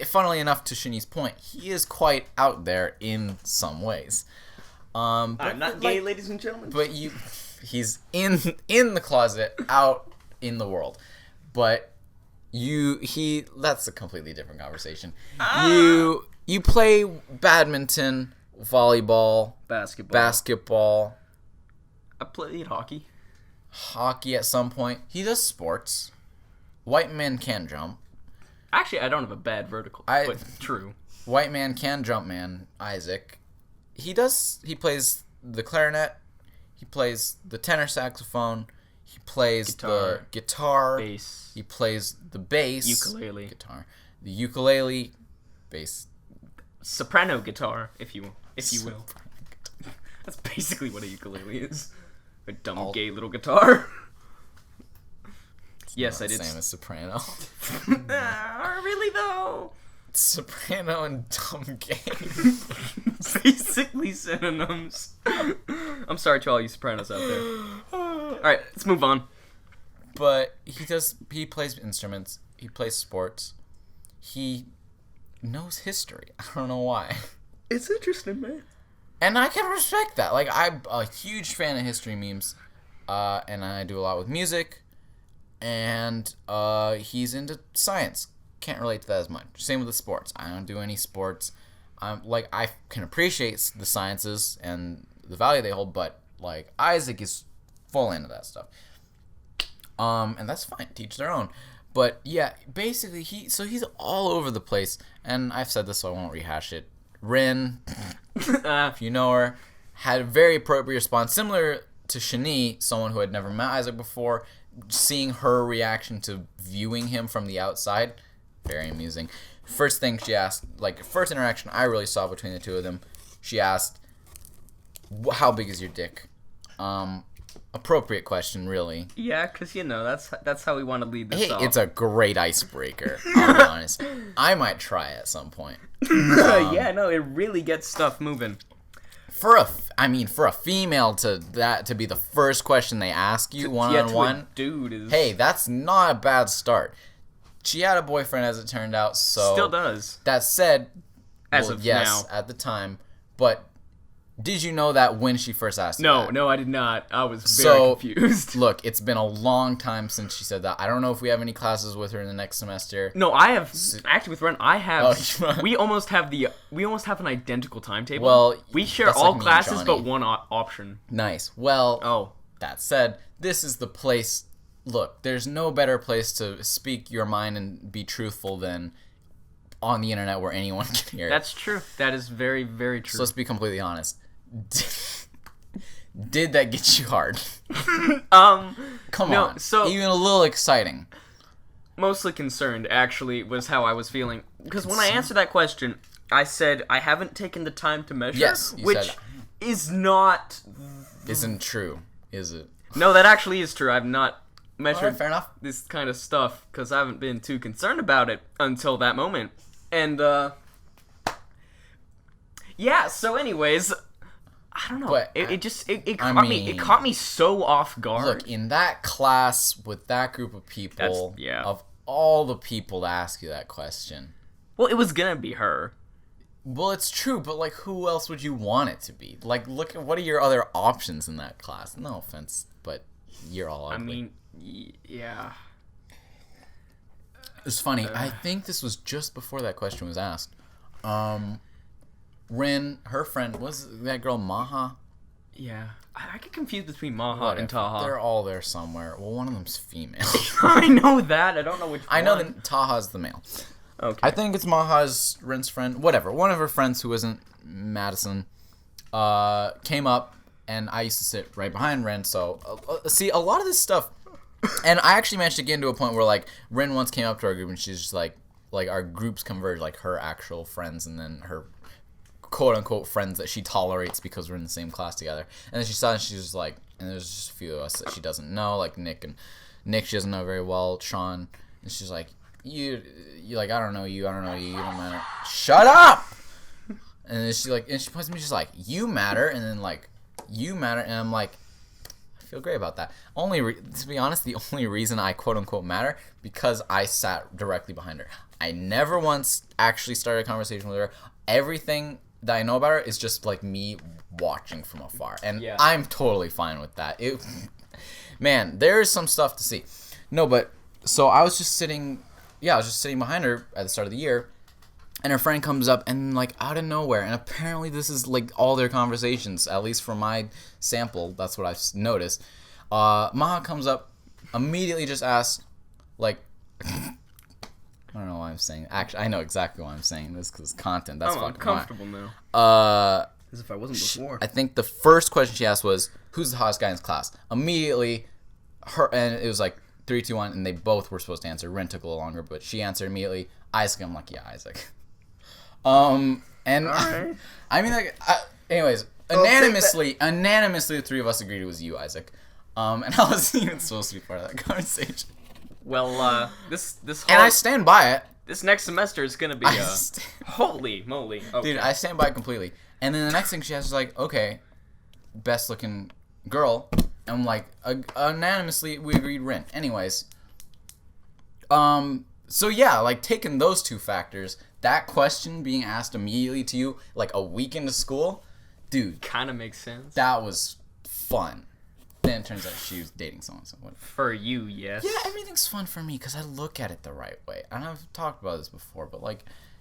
Speaker 1: Funnily enough, to Shani's point, he is quite out there in some ways.
Speaker 2: I'm not gay, ladies and gentlemen.
Speaker 1: But he's in the closet, out in the world. But that's a completely different conversation. You play badminton, volleyball, basketball.
Speaker 2: I played hockey.
Speaker 1: Hockey at some point. He does sports. White man can jump.
Speaker 2: Actually, I don't have a bad vertical, but true.
Speaker 1: White man can jump, man. Isaac. He plays the clarinet. He plays the tenor saxophone. He plays the guitar.
Speaker 2: Bass.
Speaker 1: He plays the bass.
Speaker 2: Ukulele.
Speaker 1: Guitar. The ukulele. Bass.
Speaker 2: Soprano guitar, if you will. That's basically what a ukulele is. A dumb gay little guitar. Yes, I did.
Speaker 1: Same as soprano.
Speaker 2: Really though?
Speaker 1: Soprano and dumb gay.
Speaker 2: Basically synonyms. I'm sorry to all you sopranos out there. Alright, let's move on.
Speaker 1: But he plays instruments. He plays sports. He knows history. I don't know why.
Speaker 2: It's interesting, man.
Speaker 1: And I can respect that. Like, I'm a huge fan of history memes. And I do a lot with music. And he's into science. Can't relate to that as much. Same with the sports. I don't do any sports. I can appreciate the sciences and the value they hold, but like Isaac is full into that stuff. And that's fine. Teach their own. But yeah, basically he's all over the place. And I've said this, so I won't rehash it. Rin, if you know her, had a very appropriate response, similar to Shani, someone who had never met Isaac before. Seeing her reaction to viewing him from the outside, very amusing. First thing she asked, like first interaction I really saw between the two of them, she asked, "How big is your dick?" Appropriate question, really.
Speaker 2: Yeah, because that's how we want to lead this off.
Speaker 1: It's a great icebreaker. I'll be honest. I might try at some point.
Speaker 2: It really gets stuff moving.
Speaker 1: For a female to be the first question they ask you one-on-one,
Speaker 2: dude is...
Speaker 1: Hey, that's not a bad start. She had a boyfriend, as it turned out, so...
Speaker 2: Still does.
Speaker 1: That said,
Speaker 2: now.
Speaker 1: At the time, but did you know that when she first asked you that?
Speaker 2: No, I did not. I was very confused.
Speaker 1: Look, it's been a long time since she said that. I don't know if we have any classes with her in the next semester.
Speaker 2: No, I have... Actually, with Ren, I have... we almost have an identical timetable.
Speaker 1: Well,
Speaker 2: we share all classes but one option.
Speaker 1: Nice. Well, that said, this is the place... Look, there's no better place to speak your mind and be truthful than on the internet where anyone can hear it.
Speaker 2: That's true. That is very, very true.
Speaker 1: So let's be completely honest. Did that get you hard? Come on.
Speaker 2: So
Speaker 1: even a little exciting.
Speaker 2: Mostly concerned, actually, was how I was feeling. Because when I answered that question, I said I haven't taken the time to measure.
Speaker 1: Yes,
Speaker 2: which is not...
Speaker 1: Isn't true, is it?
Speaker 2: No, that actually is true. I've not measured
Speaker 1: Alright, fair enough.
Speaker 2: This kind of stuff because I haven't been too concerned about it until that moment. And, yeah, so anyways... I don't know. But it caught me so off guard.
Speaker 1: Look, in that class with that group of people, of all the people to ask you that question.
Speaker 2: Well, it was gonna be her.
Speaker 1: Well, it's true, but like, who else would you want it to be? Like, look at what are your other options in that class? No offense, but you're all ugly.
Speaker 2: I mean, yeah.
Speaker 1: It's funny. I think this was just before that question was asked. Rin, her friend, was that girl Maha?
Speaker 2: Yeah. I get confused between Maha and Taha.
Speaker 1: They're all there somewhere. Well, one of them's female.
Speaker 2: I know that. I don't know which one.
Speaker 1: I know that Taha's the male.
Speaker 2: Okay.
Speaker 1: I think it's Maha's Ren's friend. Whatever. One of her friends who isn't Madison came up, and I used to sit right behind Ren. So, see, a lot of this stuff... And I actually managed to get into a point where, like, Ren once came up to our group, and she's just like our groups converge, like, her actual friends and then her quote-unquote friends that she tolerates because we're in the same class together. And then she saw it, and she was like... And there's just a few of us that she doesn't know, like Nick she doesn't know very well, Sean. And she's like, you like, I don't know you don't matter. Shut up! And then she points at me, she's like, you matter, and then like, you matter, and I'm like, I feel great about that. To be honest, the only reason I quote unquote matter, because I sat directly behind her. I never once actually started a conversation with her. Everything that I know about her is just like me watching from afar, and I'm totally fine with that. Man, there's some stuff to see. No, but so I was just sitting behind her at the start of the year, and her friend comes up and like out of nowhere, and apparently this is like all their conversations, at least for my sample. That's what I've noticed. Maha comes up, immediately just asks, like, I don't know why I'm saying. Actually, I know exactly why I'm saying this because content. That's fucking
Speaker 2: uncomfortable now.
Speaker 3: As if I wasn't before.
Speaker 1: I think the first question she asked was, "Who's the hottest guy in his class?" Immediately, and it was like 3, 2, 1, and they both were supposed to answer. Ren took a little longer, but she answered immediately. Isaac. I'm like, yeah, Isaac. And
Speaker 3: right.
Speaker 1: I mean, like, anyways, unanimously, the three of us agreed it was you, Isaac. And I wasn't even supposed to be part of that conversation.
Speaker 2: Well, this
Speaker 1: and I stand by it.
Speaker 2: This next semester is gonna be holy moly, okay.
Speaker 1: Dude. I stand by it completely. And then the next thing she has is like, okay, best looking girl. And I'm like, unanimously we agreed Ren. Anyways, so yeah, like taking those two factors, that question being asked immediately to you like a week into school, dude,
Speaker 2: kind of makes sense.
Speaker 1: That was fun. Then it turns out she was dating someone. So what?
Speaker 2: For you, yes.
Speaker 1: Yeah, everything's fun for me because I look at it the right way. And I've talked about this before, but like,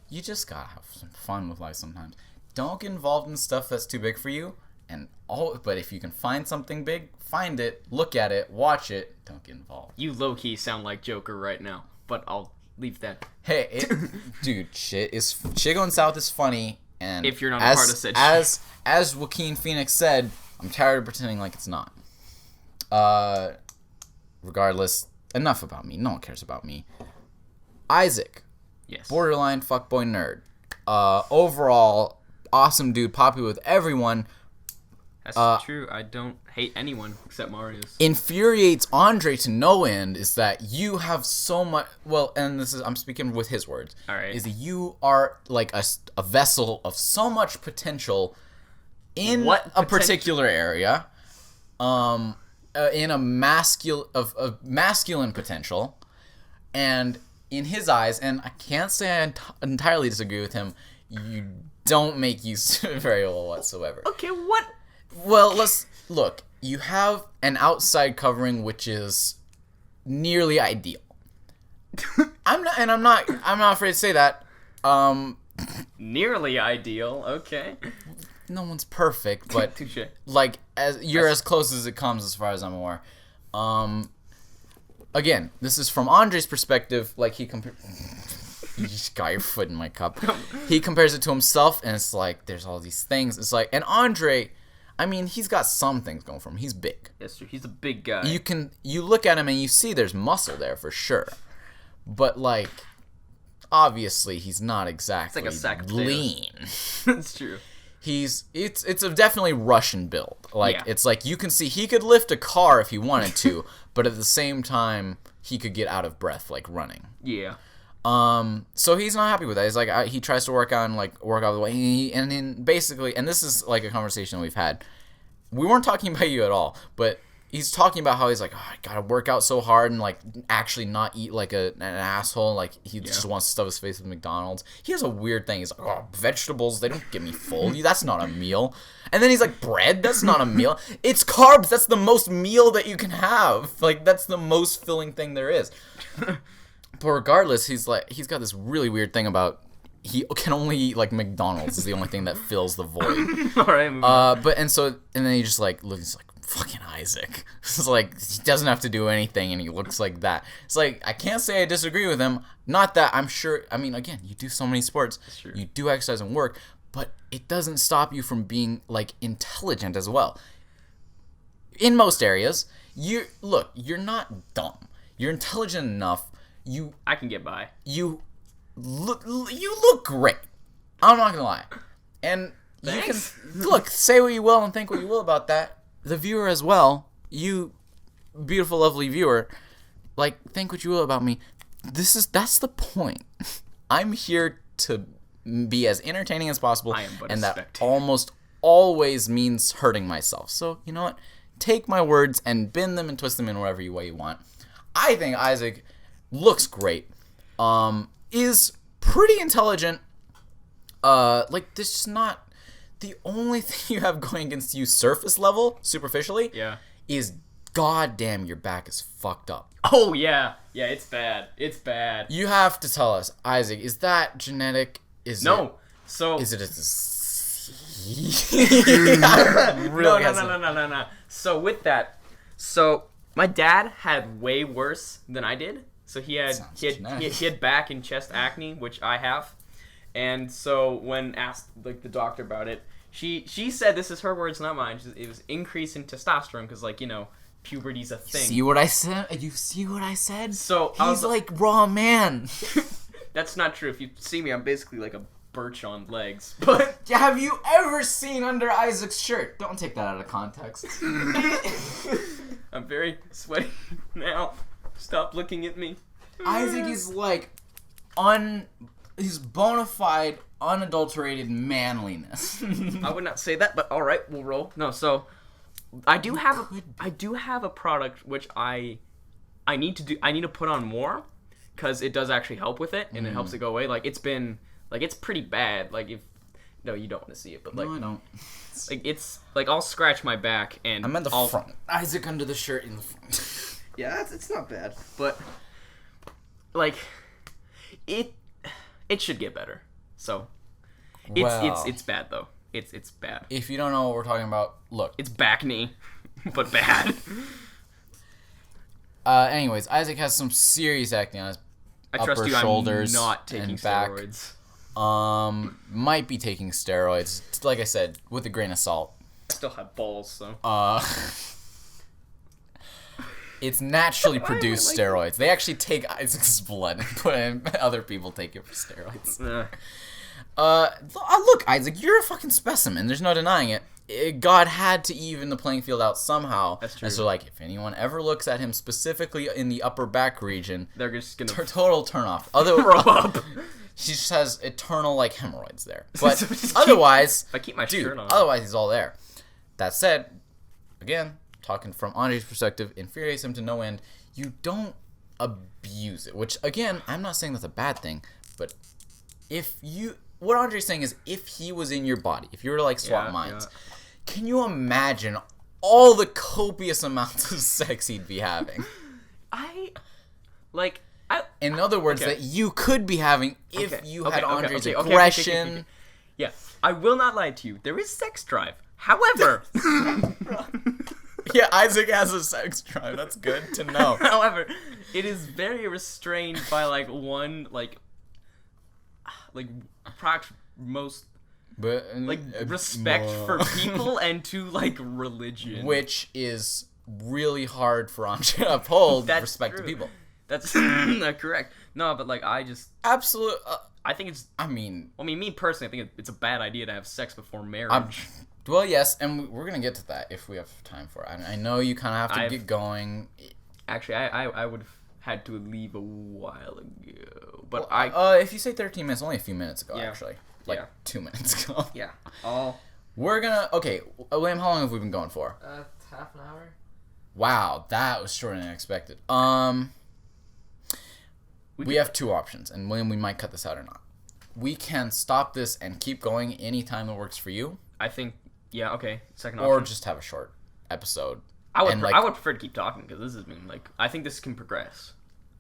Speaker 1: you just gotta have some fun with life sometimes. Don't get involved in stuff that's too big for you. But if you can find something big, find it, look at it, watch it. Don't get involved.
Speaker 2: You low key sound like Joker right now, but I'll leave that.
Speaker 1: Hey, dude, shit going south is funny. And
Speaker 2: if you're not a part of such
Speaker 1: as Joaquin Phoenix said, I'm tired of pretending like it's not. Regardless, enough about me. No one cares about me. Isaac.
Speaker 2: Yes.
Speaker 1: Borderline fuckboy nerd. Overall, awesome dude, popular with everyone.
Speaker 2: That's true. I don't hate anyone except Marius.
Speaker 1: Infuriates Andre to no end is that you have so much. Well, and I'm speaking with his words.
Speaker 2: All right.
Speaker 1: Is that you are like a vessel of so much potential in a particular area. In a masculine potential, and in his eyes, and I can't say I entirely disagree with him, you don't make use very well whatsoever.
Speaker 2: Okay, what?
Speaker 1: Well, let's look. You have an outside covering which is nearly ideal. I'm not afraid to say that.
Speaker 2: Nearly ideal. Okay.
Speaker 1: No one's perfect, but
Speaker 2: Touche.
Speaker 1: Like you're as close as it comes, as far as I'm aware. Again, this is from Andre's perspective. Like you just got your foot in my cup. He compares it to himself, and it's like there's all these things. It's like, and Andre, I mean, he's got some things going for him. He's big.
Speaker 2: Yes, sir. He's a big guy.
Speaker 1: You look at him and you see there's muscle there for sure, but like obviously he's not exactly
Speaker 2: it's like a sack of
Speaker 1: lean.
Speaker 2: That's true.
Speaker 1: It's a definitely Russian build. Like
Speaker 2: yeah.
Speaker 1: It's like you can see he could lift a car if he wanted to, but at the same time he could get out of breath like running.
Speaker 2: Yeah.
Speaker 1: So he's not happy with that. He's like he tries to work out the way, and then basically, and this is like a conversation we've had. We weren't talking about you at all, but he's talking about how he's like, oh, I gotta work out so hard and like actually not eat like an asshole. Like he just wants to stuff his face with McDonald's. He has a weird thing. He's like, oh, vegetables, they don't get me full. That's not a meal. And then he's like, bread, that's not a meal. It's carbs. That's the most meal that you can have. Like that's the most filling thing there is. But regardless, he's got this really weird thing about he can only eat like McDonald's is the only thing that fills the void.
Speaker 2: All right.
Speaker 1: And then he just like looks like fucking Isaac. It's like, he doesn't have to do anything, and he looks like that. It's like, I can't say I disagree with him. Not that I'm sure, I mean, again, you do so many sports.
Speaker 2: Sure.
Speaker 1: You do exercise and work, but it doesn't stop you from being, like, intelligent as well. In most areas, you're not dumb. You're intelligent enough.
Speaker 2: I can get by.
Speaker 1: You look great. I'm not gonna lie. And
Speaker 2: Thanks.
Speaker 1: you can look, say what you will and think what you will about that. The viewer as well, you beautiful, lovely viewer, like, think what you will about me. That's the point. I'm here to be as entertaining as possible,
Speaker 2: I am but a
Speaker 1: and that
Speaker 2: spectator.
Speaker 1: almost always means hurting myself. So you know what? Take my words and bend them and twist them in whatever way you want. I think Isaac looks great. Is pretty intelligent. Like, this is not the only thing you have going against you surface level, superficially.
Speaker 2: Yeah.
Speaker 1: Is goddamn your back is fucked up.
Speaker 2: Oh yeah, it's bad. It's bad.
Speaker 1: You have to tell us, Isaac, is that genetic?
Speaker 2: No. So.
Speaker 1: Is it a
Speaker 2: No. So with that, my dad had way worse than I did. So he had back and chest acne, which I have. And so when asked, like, the doctor about it, she said, this is her words, not mine. It was increase in testosterone because, like, you know, puberty's a thing.
Speaker 1: See what I said? You see what I said?
Speaker 2: So
Speaker 1: he's like raw man.
Speaker 2: That's not true. If you see me, I'm basically like a birch on legs. But
Speaker 1: have you ever seen under Isaac's shirt? Don't take that out of context.
Speaker 2: I'm very sweaty now. Stop looking at me.
Speaker 1: Isaac is like he's bona fide, unadulterated manliness.
Speaker 2: I would not say that, but all right, we'll roll. No, so I do have a product which I need to put on more because it does actually help with it and it helps it go away. Like, it's been, like, it's pretty bad. Like, no, you don't want to see it, but like,
Speaker 1: no, I don't.
Speaker 2: Like, it's like, I'll scratch my back and
Speaker 1: I'm at the front. Isaac under the shirt in the front.
Speaker 3: Yeah, it's not bad, but
Speaker 2: like, it should get better. So it's bad though. It's bad.
Speaker 1: If you don't know what we're talking about, look.
Speaker 2: It's back knee, but bad.
Speaker 1: Anyways, Isaac has some serious acne on his upper shoulders,
Speaker 2: I'm not taking
Speaker 1: and back.
Speaker 2: steroids.
Speaker 1: Might be taking steroids. Like I said, with a grain of salt.
Speaker 2: I still have balls, so.
Speaker 1: It's naturally produced steroids. They actually take Isaac's blood and put in, other people take it for steroids. Look, Isaac, you're a fucking specimen. There's no denying it. God had to even the playing field out somehow.
Speaker 2: That's true.
Speaker 1: And so, like, if anyone ever looks at him specifically in the upper back region,
Speaker 2: They're just gonna
Speaker 1: total turn off.
Speaker 2: throw up.
Speaker 1: She just has eternal, like, hemorrhoids there. But otherwise,
Speaker 2: If I keep my shirt on.
Speaker 1: otherwise he's all there. That said, again, talking from Andre's perspective, infuriates him to no end. You don't abuse it, which, again, I'm not saying that's a bad thing, but what Andre's saying is, if he was in your body, if you were to, like, swap minds, can you imagine all the copious amounts of sex he'd be having? In other words, that you could be having if you had Andre's aggression.
Speaker 2: Yeah, I will not lie to you. There is sex drive. However...
Speaker 1: Yeah, Isaac has a sex drive. That's good to know.
Speaker 2: However, it is very restrained by, like, one, like most, like, respect for people and to, like, religion.
Speaker 1: Which is really hard for Andre to uphold.
Speaker 2: That's
Speaker 1: respect
Speaker 2: true.
Speaker 1: to people.
Speaker 2: That's correct. No, but, like, I just...
Speaker 1: Absolute.
Speaker 2: I think it's...
Speaker 1: I mean,
Speaker 2: me personally, I think it's a bad idea to have sex before marriage.
Speaker 1: well, yes, and we're going to get to that if we have time for it. I know you kind of have to get going.
Speaker 2: Actually, I would have had to leave a while ago. But
Speaker 1: if you say 13 minutes, only a few minutes ago, actually. Like, 2 minutes ago.
Speaker 2: Yeah.
Speaker 1: We're going to... Okay, William, how long have we been going for?
Speaker 3: Half an hour.
Speaker 1: Wow, that was shorter than expected. We have two options, and William, we might cut this out or not. We can stop this and keep going anytime that works for you.
Speaker 2: I think, yeah, okay. Second
Speaker 1: or
Speaker 2: option.
Speaker 1: just have a short episode.
Speaker 2: I would prefer to keep talking because this has been, like, I think this can progress.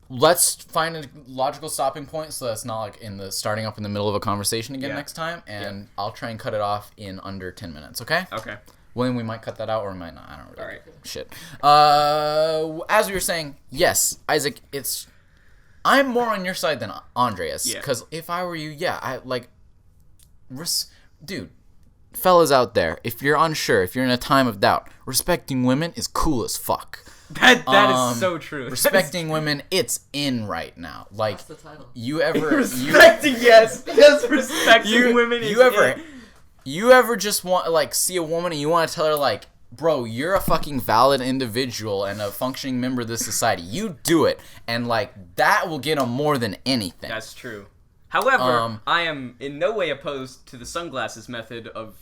Speaker 1: Let's find a logical stopping point so that's not, like, starting up in the middle of a conversation again next time, and I'll try and cut it off in under 10 minutes, okay?
Speaker 2: Okay.
Speaker 1: Well, we might cut that out or we might not. I don't really.
Speaker 2: All right.
Speaker 1: Shit. As we were saying, yes, Isaac, I'm more on your side than Andreas.
Speaker 2: Yeah.
Speaker 1: Because if I were you, dude, fellas out there, if you're unsure, if you're in a time of doubt, respecting women is cool as fuck.
Speaker 2: That is so true.
Speaker 1: Respecting women, it's in right now. Like,
Speaker 3: That's the title.
Speaker 1: you ever...
Speaker 2: Respecting, yes, respecting women is in.
Speaker 1: You ever just want, see a woman and you want to tell her, bro, you're a fucking valid individual and a functioning member of this society. You do it. And, that will get them more than anything.
Speaker 2: That's true. However, I am in no way opposed to the sunglasses method of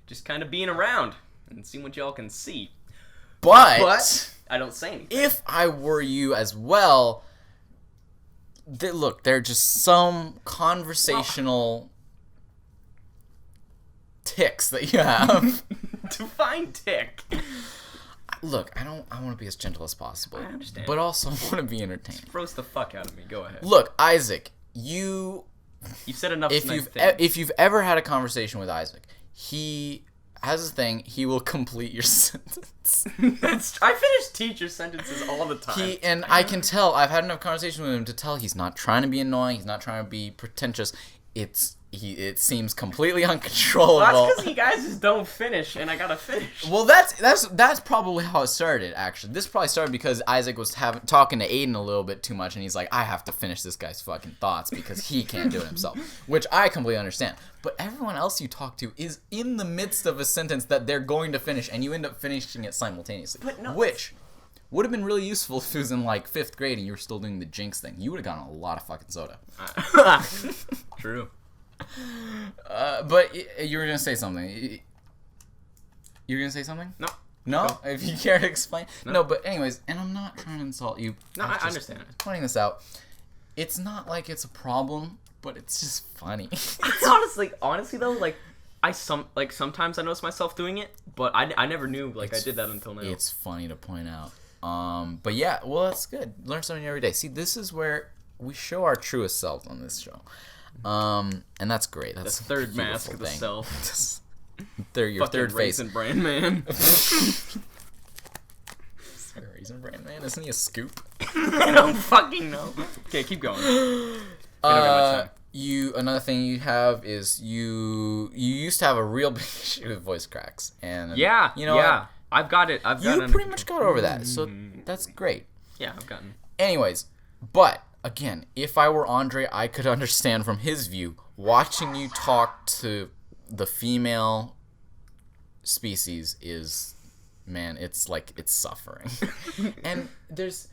Speaker 2: just kind of being around and seeing what y'all can see.
Speaker 1: But
Speaker 2: I don't say anything.
Speaker 1: If I were you as well, look, there are just some conversational ticks that you have.
Speaker 2: Define tick.
Speaker 1: Look, I want to be as gentle as possible.
Speaker 2: I understand.
Speaker 1: But also I want to be entertaining.
Speaker 2: Roast the fuck out of me. Go ahead.
Speaker 1: Look, Isaac, you've
Speaker 2: said enough.
Speaker 1: If you've ever had a conversation with Isaac, he has a thing. He will complete your sentence.
Speaker 2: I finish teacher sentences all the time.
Speaker 1: I can tell. I've had enough conversation with him to tell he's not trying to be annoying. He's not trying to be pretentious. It seems completely uncontrollable.
Speaker 2: Well, that's because you guys just don't finish, and I gotta finish.
Speaker 1: Well, that's probably how it started. Actually, this probably started because Isaac was talking to Aiden a little bit too much, and he's like, "I have to finish this guy's fucking thoughts because he can't do it himself," which I completely understand. But everyone else you talk to is in the midst of a sentence that they're going to finish, and you end up finishing it simultaneously.
Speaker 2: But no,
Speaker 1: which would have been really useful if it was in 5th grade and you were still doing the Jinx thing. You would have gotten a lot of fucking soda.
Speaker 2: True.
Speaker 1: But you were gonna say something. You were gonna say something?
Speaker 2: No.
Speaker 1: No?
Speaker 2: No.
Speaker 1: If you care to explain. No, but anyways, and I'm not trying to insult you.
Speaker 2: No, I understand.
Speaker 1: Pointing this out. It's not like it's a problem, but it's just funny.
Speaker 2: honestly though, sometimes I notice myself doing it, but I never knew I did that until now.
Speaker 1: It's funny to point out. But yeah, well, that's good. Learn something every day. See, this is where we show our truest selves on this show. And that's great. That's
Speaker 2: the third mask of the self.
Speaker 1: Your third face.
Speaker 2: Raisin Bran Man.
Speaker 1: Raisin Bran Man? Isn't he a scoop?
Speaker 2: I don't fucking know. Okay, keep going.
Speaker 1: Another thing you have is you used to have a real big issue with voice cracks, and
Speaker 2: yeah, what? I've got it.
Speaker 1: You pretty much got over that, so that's great.
Speaker 2: Yeah, I've gotten.
Speaker 1: Anyways, but again, if I were Andre, I could understand from his view watching you talk to the female species is, man, it's suffering, and it's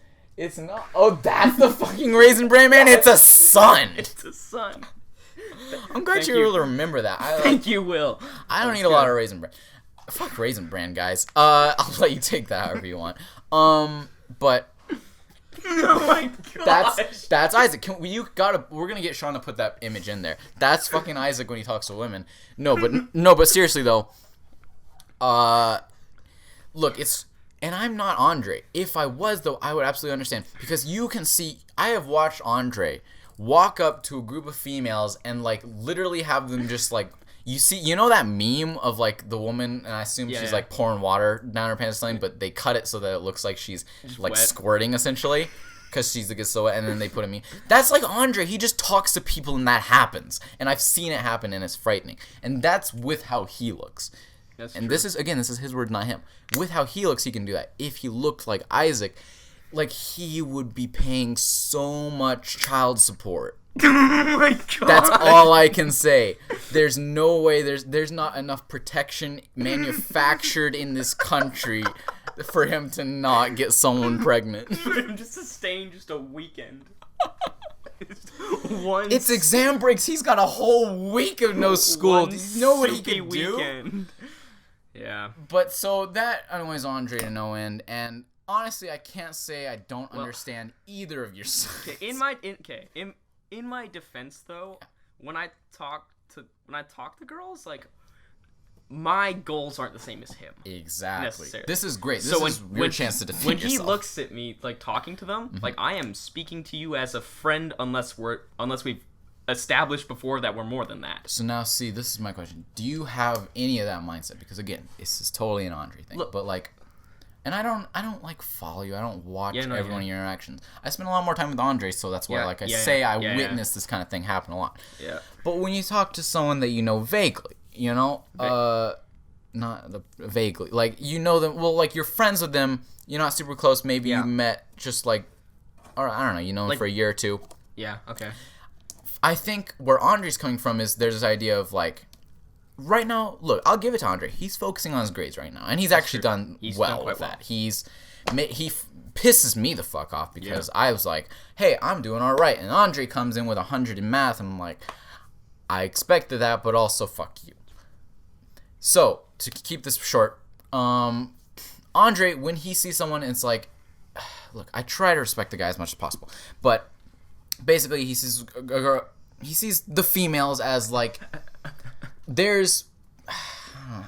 Speaker 1: not. Oh, that's the fucking Raisin Bran Man. It's a son.
Speaker 2: It's a son.
Speaker 1: I'm glad you were able to remember that.
Speaker 2: Thank you, Will.
Speaker 1: I don't eat a lot of Raisin Bran. Fuck Raisin Bran, guys. I'll let you take that however you want. But
Speaker 2: oh my gosh.
Speaker 1: that's Isaac. We're gonna get Sean to put that image in there. That's fucking Isaac when he talks to women. No, but seriously though. Look, and I'm not Andre. If I was though, I would absolutely understand because you can see. I have watched Andre walk up to a group of females and literally have them just you know that meme of the woman, and I assume she's pouring water down her pants or something, but they cut it so that it looks like she's
Speaker 2: wet.
Speaker 1: Squirting essentially because she gets so wet, and then they put a meme. That's like Andre. He just talks to people and that happens, and I've seen it happen and it's frightening, and that's with how he looks.
Speaker 2: That's
Speaker 1: and
Speaker 2: true.
Speaker 1: this is his word, not him. With how he looks, he can do that. If he looked like Isaac, he would be paying so much child support.
Speaker 2: Oh my god.
Speaker 1: That's all I can say. There's no way. There's not enough protection manufactured in this country for him to not get someone pregnant.
Speaker 2: For him to sustain just a weekend.
Speaker 1: It's exam breaks. He's got a whole week of no school. Do you know what he can
Speaker 2: do? Yeah.
Speaker 1: But so that annoys Andre to no end, and honestly, I can't say I don't understand either of your sides.
Speaker 2: In my defense though, when I talk to girls, my goals aren't the same as him.
Speaker 1: Exactly. This is great. This is your chance to defend yourself.
Speaker 2: When he looks at me talking to them, I am speaking to you as a friend unless we've established before that we're more than that.
Speaker 1: So now, see, this is my question. Do you have any of that mindset? Because again, this is totally an Andre thing.
Speaker 2: Look,
Speaker 1: but like, and I don't like follow you. I don't watch every one of your interactions. I spend a lot more time with Andre, so that's why I witness this kind of thing happen a lot.
Speaker 2: Yeah.
Speaker 1: But when you talk to someone that you know vaguely, you know, vaguely, like you know them. Well, like you're friends with them. You're not super close. Maybe you met just like, or I don't know. You know them for a year or two.
Speaker 2: Yeah. Okay.
Speaker 1: I think where Andre's coming from is there's this idea of like, right now, look, I'll give it to Andre. He's focusing on his grades right now, and he's actually done well with that. He pisses me the fuck off because I was like, hey, I'm doing all right, and Andre comes in with 100 in math, and I'm like, I expected that, but also fuck you. So to keep this short, Andre, when he sees someone, it's like, look, I try to respect the guy as much as possible, but basically he sees the females as like, there's,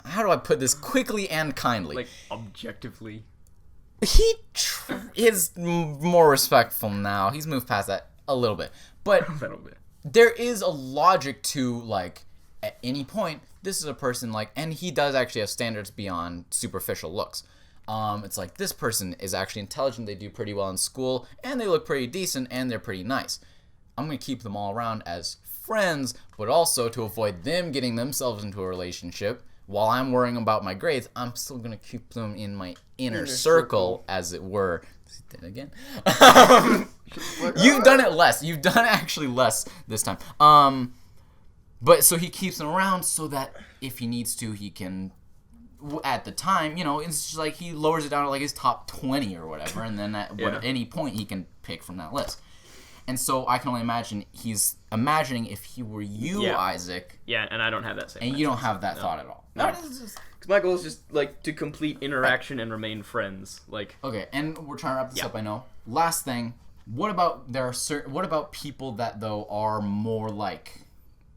Speaker 1: how do I put this quickly and kindly?
Speaker 2: Like objectively.
Speaker 1: He is more respectful now. He's moved past that a little bit, but
Speaker 2: A little bit.
Speaker 1: there is a logic to like, at any point, this is a person like, and he does actually have standards beyond superficial looks. It's like, this person is actually intelligent, they do pretty well in school, and they look pretty decent, and they're pretty nice. I'm going to keep them all around as friends, but also to avoid them getting themselves into a relationship, while I'm worrying about my grades, I'm still going to keep them in my inner circle, as it were. Did it again? You've done it less. You've done actually less this time. But so he keeps them around so that if he needs to, he can, at the time, you know, it's just like he lowers it down to like his top 20 or whatever, and then at any point he can pick from that list. And so I can only imagine he's imagining if he were you, Isaac.
Speaker 2: Yeah, and I don't have that same.
Speaker 1: And you don't have that thought at all.
Speaker 2: No. Because my goal is just like to complete interaction and remain friends. Like.
Speaker 1: Okay, and we're trying to wrap this up. I know. Last thing. What about What about people that though are more like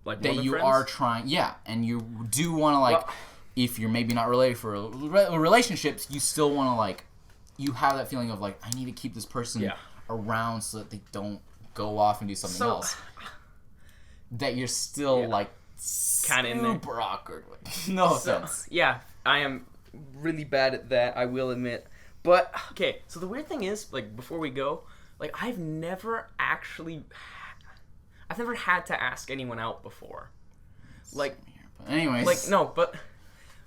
Speaker 1: that you
Speaker 2: friends?
Speaker 1: are trying? Yeah, and you do want to like. Well, if you're maybe not related for relationships, you still want to like. You have that feeling of like, I need to keep this person around so that they don't go off and do something else. That you're still like
Speaker 2: kind of
Speaker 1: super awkward with. No offense.
Speaker 2: Yeah, I am really bad at that, I will admit. But okay, so the weird thing is, like, before we go, like, I've never had to ask anyone out before. Like,
Speaker 1: but anyways,
Speaker 2: like no, but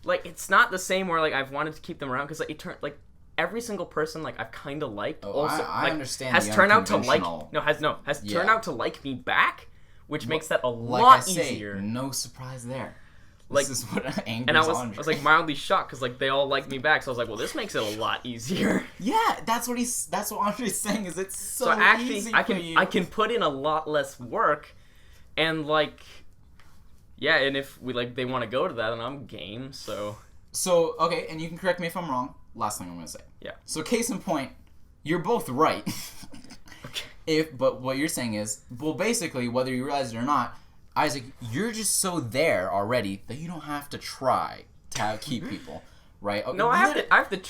Speaker 2: like it's not the same where like I've wanted to keep them around because like it turned like. Every single person like I've kind of liked
Speaker 1: I understand
Speaker 2: has turned out to like turned out to like me back, which makes that a lot easier.
Speaker 1: No surprise there.
Speaker 2: Like,
Speaker 1: this is what angers
Speaker 2: and I
Speaker 1: Andre.
Speaker 2: was like mildly shocked because like they all like me back, so I was like, well, this makes it a lot easier.
Speaker 1: Yeah, that's what Andre's saying is it's so
Speaker 2: actually
Speaker 1: easy
Speaker 2: for you. I can put in a lot less work, and like, yeah, and if we like they want to go to that, and I'm game. So
Speaker 1: okay, and you can correct me if I'm wrong. Last thing I'm gonna say.
Speaker 2: Yeah.
Speaker 1: So case in point, you're both right.
Speaker 2: Okay.
Speaker 1: But what you're saying is, well, basically, whether you realize it or not, Isaac, you're just so there already that you don't have to try to keep people, right? Okay,
Speaker 2: no, I have to.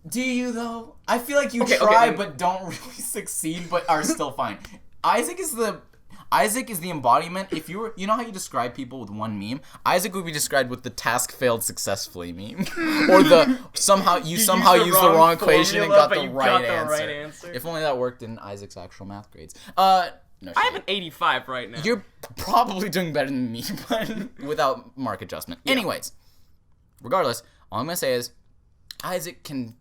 Speaker 1: Do you though? I feel like you try but don't really succeed, but are still fine. Isaac is the embodiment. If you were, you know how you describe people with one meme? Isaac would be described with the task failed successfully meme, or the somehow used the wrong equation and got the right answer. If only that worked in Isaac's actual math grades. No,
Speaker 2: I have an 85 right now.
Speaker 1: You're probably doing better than me, but without mark adjustment. Yeah. Anyways, regardless, all I'm gonna say is Isaac can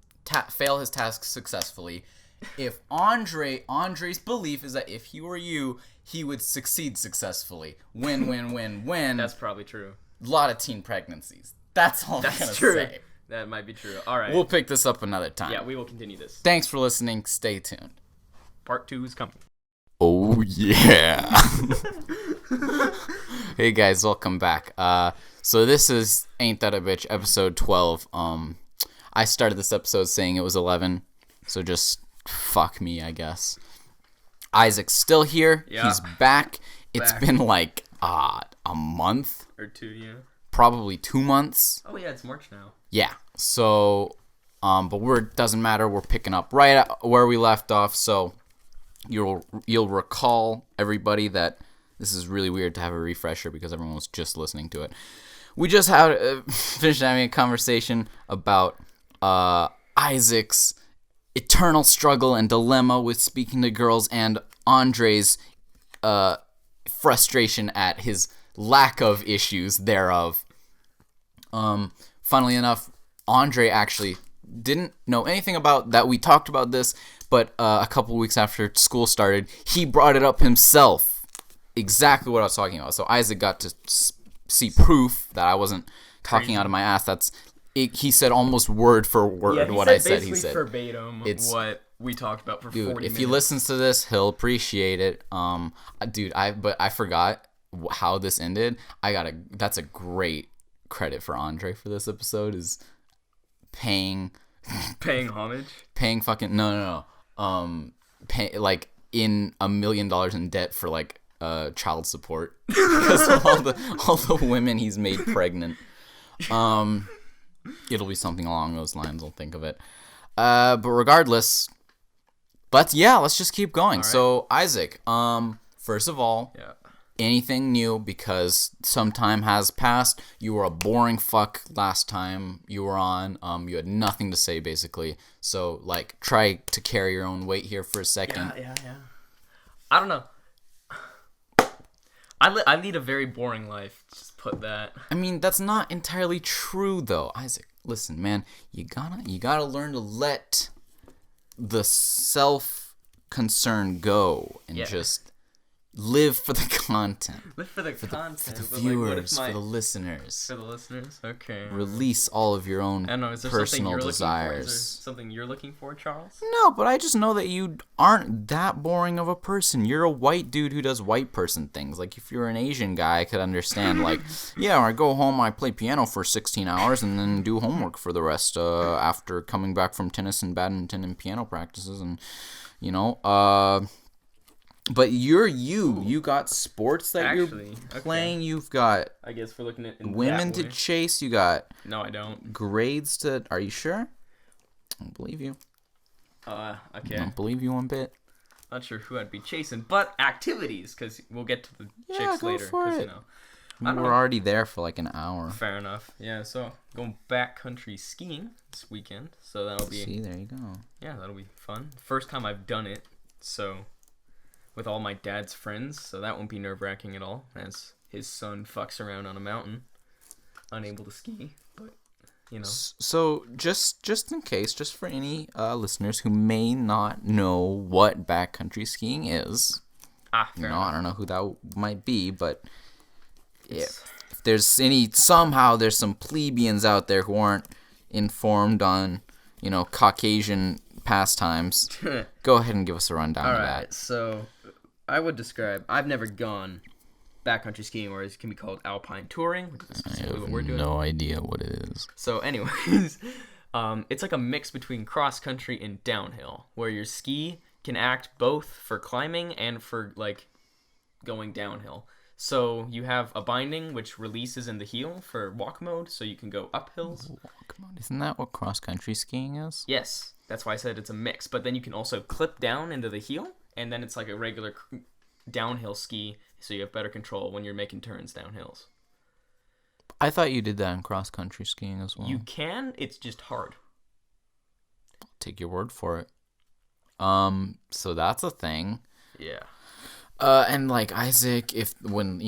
Speaker 1: fail his task successfully. If Andre's belief is that if he were you, he would succeed successfully. Win.
Speaker 2: That's probably true.
Speaker 1: A lot of teen pregnancies. That's all I'm going to say.
Speaker 2: That might be true. All right.
Speaker 1: We'll pick this up another time.
Speaker 2: Yeah, we will continue this.
Speaker 1: Thanks for listening. Stay tuned.
Speaker 2: Part 2 is coming.
Speaker 1: Oh, yeah. Hey, guys. Welcome back. So this is Ain't That a Bitch, episode 12. I started this episode saying it was 11, so just fuck me, I guess. Isaac's still here. Yeah. He's back. It's been like a month
Speaker 2: or 2, yeah.
Speaker 1: Probably 2 months.
Speaker 2: Oh yeah, it's March now.
Speaker 1: Yeah. So, but doesn't matter. We're picking up right at where we left off. So, you'll recall everybody that this is really weird to have a refresher because everyone was just listening to it. We just had finished having a conversation about Isaac's eternal struggle and dilemma with speaking to girls and Andre's frustration at his lack of issues thereof. Funnily enough, Andre actually didn't know anything about that. We talked about this, but a couple weeks after school started, he brought it up himself. Exactly what I was talking about. So Isaac got to see proof that I wasn't talking out of my ass. He said almost word for word what I said. He said
Speaker 2: verbatim what we talked about for 40 minutes.
Speaker 1: If he listens to this, he'll appreciate it. Dude, I forgot how this ended. That's a great credit for Andre for this episode is paying
Speaker 2: homage.
Speaker 1: Paying fucking no. Pay like in $1 million in debt for like child support because of all the women he's made pregnant. It'll be something along those lines. I'll think of it. But regardless, let's just keep going. Right. So Isaac, first of all, anything new because some time has passed. You were a boring fuck last time you were on. You had nothing to say basically. So like, try to carry your own weight here for a second.
Speaker 2: Yeah. I don't know. I lead a very boring life. Just put that.
Speaker 1: I mean, that's not entirely true, though. Isaac, listen, man. You gotta learn to let the self-concern go and just live for the content.
Speaker 2: Live for the content.
Speaker 1: For the viewers, for the listeners.
Speaker 2: For the listeners, okay.
Speaker 1: Release all of your own personal desires.
Speaker 2: Is there something you're looking for, Charles?
Speaker 1: No, but I just know that you aren't that boring of a person. You're a white dude who does white person things. Like, if you're an Asian guy, I could understand, like, I go home, I play piano for 16 hours, and then do homework for the rest after coming back from tennis and badminton and piano practices, and, but you got sports that you're playing. Okay. You've got,
Speaker 2: I guess we're looking at
Speaker 1: women to chase. You got
Speaker 2: no, I don't.
Speaker 1: Grades to. Are you sure? I don't believe you.
Speaker 2: Okay.
Speaker 1: I don't believe you one bit.
Speaker 2: Not sure who I'd be chasing, but activities because we'll get to the chicks later.
Speaker 1: For it. We're already there for like an hour.
Speaker 2: Fair enough. Yeah. So going backcountry skiing this weekend. So that'll be.
Speaker 1: See, there you go.
Speaker 2: Yeah, that'll be fun. First time I've done it. So. With all my dad's friends, so that won't be nerve-wracking at all, as his son fucks around on a mountain, unable to ski, but,
Speaker 1: So, just in case, just for any listeners who may not know what backcountry skiing is,
Speaker 2: fair enough.
Speaker 1: I don't know who that might be, but if there's somehow some plebeians out there who aren't informed on, Caucasian pastimes, go ahead and give us a rundown of that.
Speaker 3: All right, so I would describe, I've never gone backcountry skiing, or it can be called alpine touring, which is specifically what we're doing.
Speaker 1: No idea what it is.
Speaker 2: So anyways, it's like a mix between cross country and downhill, where your ski can act both for climbing and for like going downhill. So you have a binding which releases in the heel for walk mode, so you can go up hills.
Speaker 1: Walk mode. Isn't that what cross country skiing is?
Speaker 2: Yes, that's why I said it's a mix. But then you can also clip down into the heel, and then it's like a regular downhill ski, so you have better control when you're making turns down hills.
Speaker 1: I thought you did that in cross country skiing as well.
Speaker 2: You can, it's just hard.
Speaker 1: I'll take your word for it. So that's a thing.
Speaker 2: Yeah.
Speaker 1: And like Isaac, when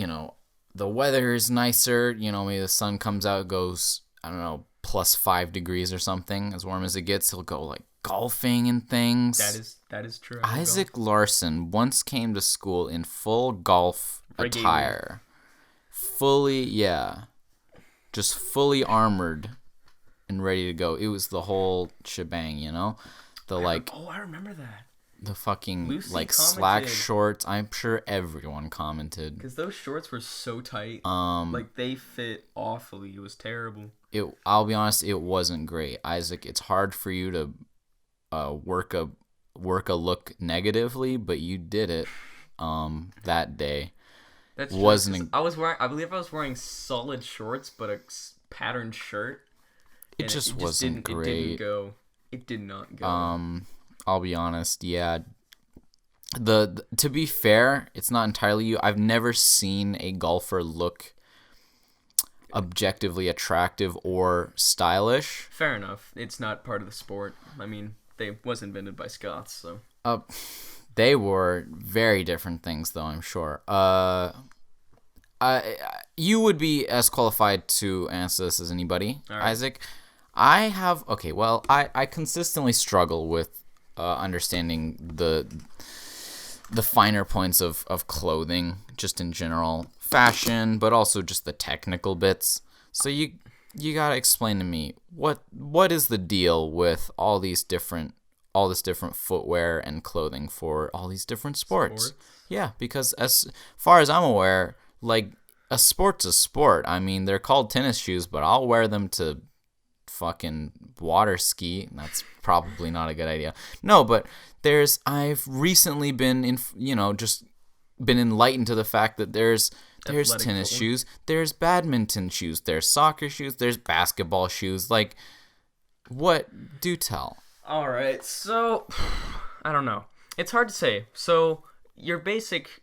Speaker 1: the weather is nicer, maybe the sun comes out, goes, I don't know, plus 5 degrees or something, as warm as it gets, he'll go like golfing and things.
Speaker 2: That is true.
Speaker 1: Isaac Larsen once came to school in full golf attire. Fully armored and ready to go. It was the whole shebang, I
Speaker 2: remember that.
Speaker 1: The fucking
Speaker 2: Lucy
Speaker 1: slack shorts. I'm sure everyone commented
Speaker 2: because those shorts were so tight. They fit awfully. It was terrible.
Speaker 1: I'll be honest, it wasn't great. Isaac, it's hard for you to work a look negatively, but you did it that day.
Speaker 2: That's true,
Speaker 1: wasn't.
Speaker 2: I believe I was wearing solid shorts, but a patterned shirt.
Speaker 1: It just wasn't great.
Speaker 2: It did not go.
Speaker 1: I'll be honest, yeah. to be fair, it's not entirely you. I've never seen a golfer look objectively attractive or stylish.
Speaker 2: Fair enough. It's not part of the sport. I mean, they was invented by Scots, so.
Speaker 1: They were very different things, though, I'm sure. You would be as qualified to answer this as anybody,
Speaker 2: All right.
Speaker 1: Isaac. I consistently struggle with understanding the finer points of clothing, just in general. Fashion, but also just the technical bits. So you gotta explain to me what is the deal with all this different footwear and clothing for all these different sports? Yeah, because as far as I'm aware, like a sport's a sport. I mean, they're called tennis shoes, but I'll wear them to fucking water ski. That's probably not a good idea. No, but I've recently been been enlightened to the fact that there's tennis shoes, there's badminton shoes, there's soccer shoes, there's basketball shoes. Like, what? Do tell.
Speaker 2: All right, so I don't know. It's hard to say. So your basic.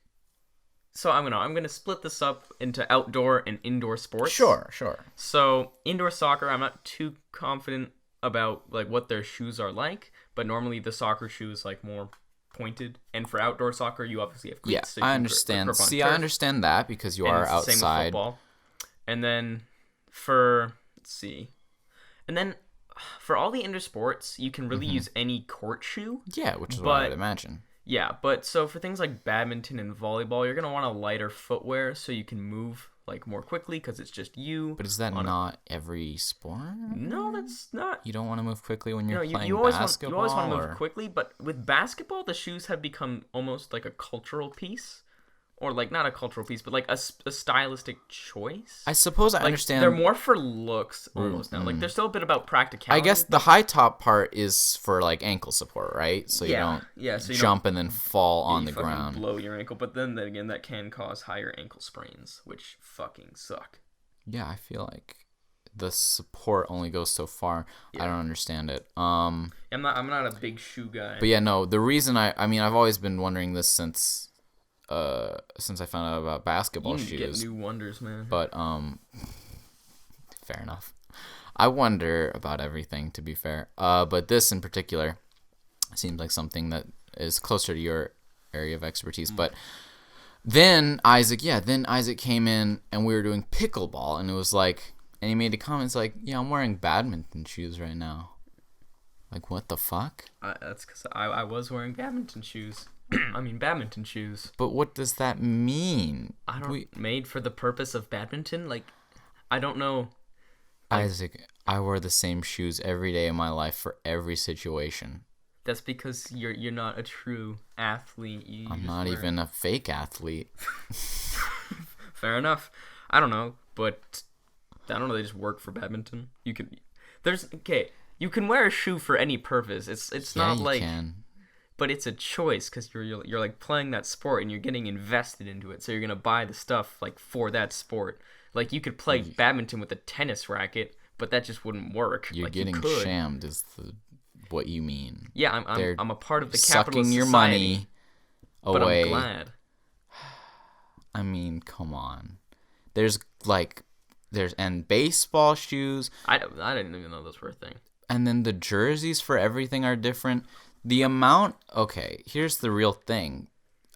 Speaker 2: So I'm gonna split this up into outdoor and indoor sports.
Speaker 1: Sure.
Speaker 2: So indoor soccer, I'm not too confident about like what their shoes are like, but normally the soccer shoe is like more pointed, and for outdoor soccer, you obviously have cleats.
Speaker 1: Yeah,
Speaker 2: so you
Speaker 1: I
Speaker 2: can
Speaker 1: understand.
Speaker 2: grip on
Speaker 1: See,
Speaker 2: turf.
Speaker 1: I understand that because you
Speaker 2: And
Speaker 1: are
Speaker 2: it's the same with
Speaker 1: outside.
Speaker 2: football. And then for for all the indoor sports, you can really use any court shoe.
Speaker 1: Yeah, which is what I
Speaker 2: But-
Speaker 1: would imagine.
Speaker 2: Yeah, but so for things like badminton and volleyball, you're gonna want a lighter footwear so you can move like more quickly because it's just you.
Speaker 1: But is that not every sport?
Speaker 2: No, that's not.
Speaker 1: You don't want to move quickly when you're
Speaker 2: No,
Speaker 1: playing
Speaker 2: you always
Speaker 1: basketball?
Speaker 2: want to move
Speaker 1: or-
Speaker 2: quickly, but with basketball, the shoes have become almost like a cultural piece, or like not a cultural piece, but like a stylistic choice.
Speaker 1: I suppose I
Speaker 2: Like,
Speaker 1: understand.
Speaker 2: They're more for looks almost now. Like there's still a bit about practicality.
Speaker 1: I guess the high top part is for like ankle support, right? So you don't
Speaker 2: so you
Speaker 1: jump and then fall on the
Speaker 2: fucking
Speaker 1: ground.
Speaker 2: blow your ankle. But then again, that can cause higher ankle sprains, which fucking suck.
Speaker 1: Yeah, I feel like the support only goes so far. I don't understand it. I'm
Speaker 2: not a big shoe guy.
Speaker 1: But yeah, no. The reason I mean, I've always been wondering this since I found out about basketball
Speaker 2: you need to get
Speaker 1: shoes.
Speaker 2: new wonders, man.
Speaker 1: But fair enough. I wonder about everything, to be fair. But this in particular seems like something that is closer to your area of expertise. But then Isaac came in and we were doing pickleball, and it was like, and he made the comments like, "Yeah, I'm wearing badminton shoes right now." Like, what the fuck?
Speaker 2: That's because I was wearing badminton shoes. Badminton shoes.
Speaker 1: But what does that mean?
Speaker 2: Made for the purpose of badminton? Like, I don't know.
Speaker 1: Isaac, I wear the same shoes every day of my life for every situation.
Speaker 2: That's because you're not a true athlete.
Speaker 1: I'm not even a fake athlete.
Speaker 2: Fair enough. I don't know, but I don't know. They just work for badminton. You can wear a shoe for any purpose. It's
Speaker 1: Yeah,
Speaker 2: not
Speaker 1: you
Speaker 2: like,
Speaker 1: can.
Speaker 2: but it's a choice because you're like playing that sport and you're getting invested into it. So you're gonna buy the stuff like for that sport. Like you could play badminton with a tennis racket, but that just wouldn't work.
Speaker 1: You're
Speaker 2: like,
Speaker 1: getting
Speaker 2: you could.
Speaker 1: shammed is what you mean.
Speaker 2: Yeah,
Speaker 1: They're
Speaker 2: I'm a part of the capitalist
Speaker 1: sucking your
Speaker 2: society,
Speaker 1: money
Speaker 2: but
Speaker 1: away.
Speaker 2: I'm glad.
Speaker 1: I mean, come on. There's baseball shoes,
Speaker 2: I didn't even know those were a thing.
Speaker 1: and then the jerseys for everything are different. The amount, okay, here's the real thing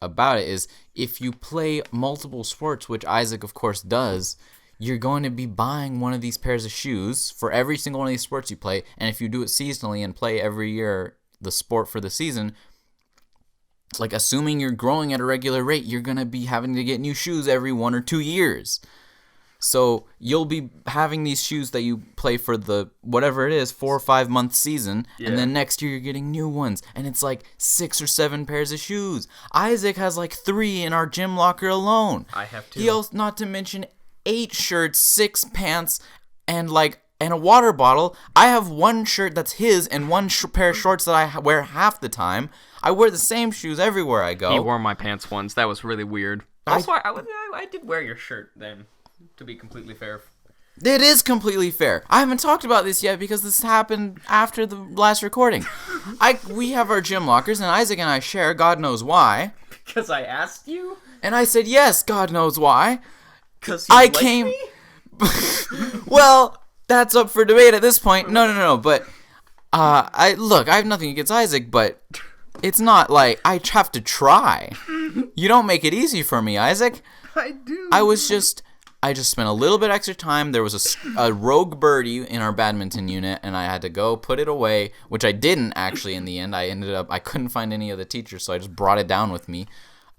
Speaker 1: about it is if you play multiple sports, which Isaac of course does, you're going to be buying one of these pairs of shoes for every single one of these sports you play. And if you do it seasonally and play every year the sport for the season, like assuming you're growing at a regular rate, you're going to be having to get new shoes every 1 or 2 years. So you'll be having these shoes that you play for the whatever it is 4 or 5 month season, and then next year you're getting new ones, and it's like 6 or 7 pairs of shoes. Isaac has like 3 in our gym locker alone.
Speaker 2: I have 2.
Speaker 1: He also, not to mention 8 shirts, 6 pants, and a water bottle. I have 1 shirt that's his and 1 pair of shorts that I wear half the time. I wear the same shoes everywhere I go.
Speaker 2: He wore my pants once. That was really weird. Also, I did wear your shirt then, to be completely fair.
Speaker 1: It is completely fair. I haven't talked about this yet because this happened after the last recording. we have our gym lockers, and Isaac and I share. God knows why.
Speaker 2: Because I asked you?
Speaker 1: And I said yes. God knows why.
Speaker 2: Because
Speaker 1: I came. Well, that's up for debate at this point. No. But I have nothing against Isaac, but it's not like I have to try. You don't make it easy for me, Isaac.
Speaker 3: I do.
Speaker 1: I just spent a little bit extra time. There was a rogue birdie in our badminton unit, and I had to go put it away, which I didn't actually in the end. I couldn't find any of the teachers, so I just brought it down with me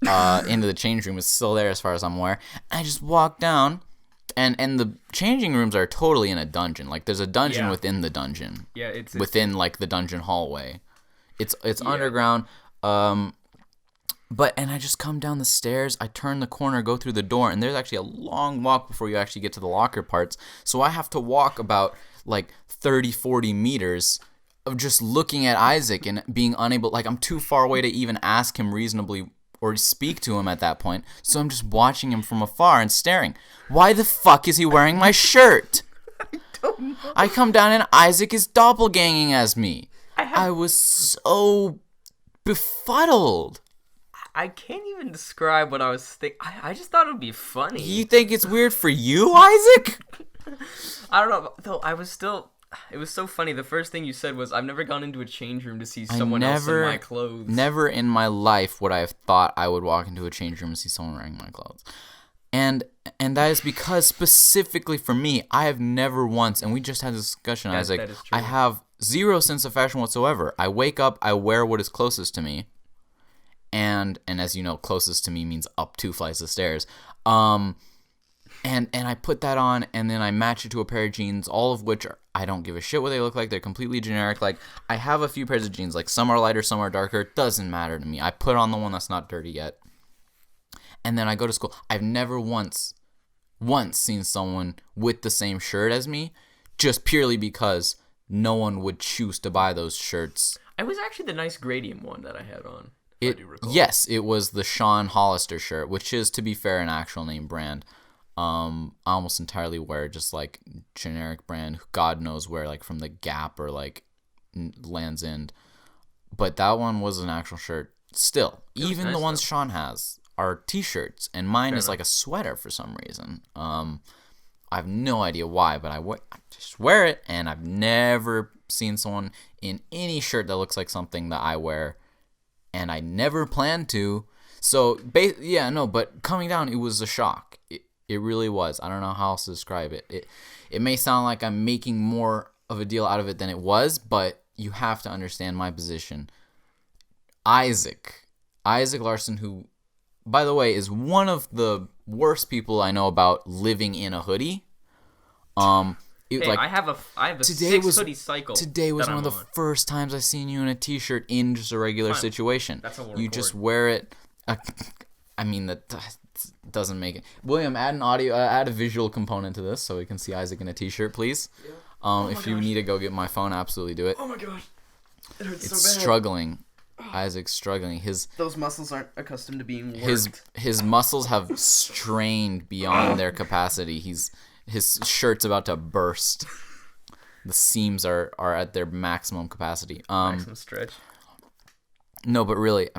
Speaker 1: into the change room. It's still there as far as I'm aware. I just walked down, and the changing rooms are totally in a dungeon. Like, there's a dungeon within the dungeon.
Speaker 2: Yeah, it's
Speaker 1: within, like, the dungeon hallway. It's underground. And I just come down the stairs, I turn the corner, go through the door, and there's actually a long walk before you actually get to the locker parts. So I have to walk about, like, 30, 40 meters of just looking at Isaac and being unable, like, I'm too far away to even ask him reasonably or speak to him at that point. So I'm just watching him from afar and staring. Why the fuck is he wearing my shirt?
Speaker 3: I don't know.
Speaker 1: I come down and Isaac is doppelganging as me. I was so befuddled.
Speaker 2: I can't even describe what I was thinking. I just thought it would be funny.
Speaker 1: You think it's weird for you, Isaac?
Speaker 2: I don't know. Though it was so funny. The first thing you said was, "I've never gone into a change room to see someone else in my clothes."
Speaker 1: Never in my life would I have thought I would walk into a change room and see someone wearing my clothes. And that is because specifically for me, I have never once, and we just had this discussion, Isaac,
Speaker 2: that is true.
Speaker 1: I have zero sense of fashion whatsoever. I wake up, I wear what is closest to me. And as you know, closest to me means up 2 flights of stairs. And I put that on, and then I match it to a pair of jeans, all of which I don't give a shit what they look like. They're completely generic. Like, I have a few pairs of jeans. Like, some are lighter, some are darker. It doesn't matter to me. I put on the one that's not dirty yet. And then I go to school. I've never once seen someone with the same shirt as me, just purely because no one would choose to buy those shirts.
Speaker 2: It was actually the nice gradient one that I had on.
Speaker 1: Yes, it was the Sean Hollister shirt, which is, to be fair, an actual name brand. I almost entirely wear just like generic brand, God knows where, like from the Gap or like Land's End. But that one was an actual shirt. Still, even the ones Sean has are t-shirts, and mine is like a sweater for some reason. I have no idea why, but I just wear it, and I've never seen someone in any shirt that looks like something that I wear. And I never planned to. So, but coming down, it was a shock. It really was. I don't know how else to describe it. It may sound like I'm making more of a deal out of it than it was, but you have to understand my position. Isak Larsen, who, by the way, is one of the worst people I know about living in a hoodie.
Speaker 2: I have a 6 hoodie cycle.
Speaker 1: Today was one of the first times I seen you in a t-shirt in just a regular situation.
Speaker 2: That's what we'll
Speaker 1: You
Speaker 2: record.
Speaker 1: just wear it. I mean, that doesn't make it. William, add an audio, add a visual component to this so we can see Isaac in a t-shirt, please. Yeah. If you need to go get my phone, absolutely do it.
Speaker 2: Oh my gosh, it hurts
Speaker 1: It's
Speaker 2: so bad.
Speaker 1: struggling. Isaac's struggling.
Speaker 3: Those muscles aren't accustomed to being worked.
Speaker 1: His muscles have strained beyond their capacity. His shirt's about to burst. The seams are at their maximum capacity.
Speaker 2: Maximum stretch.
Speaker 1: No, but really,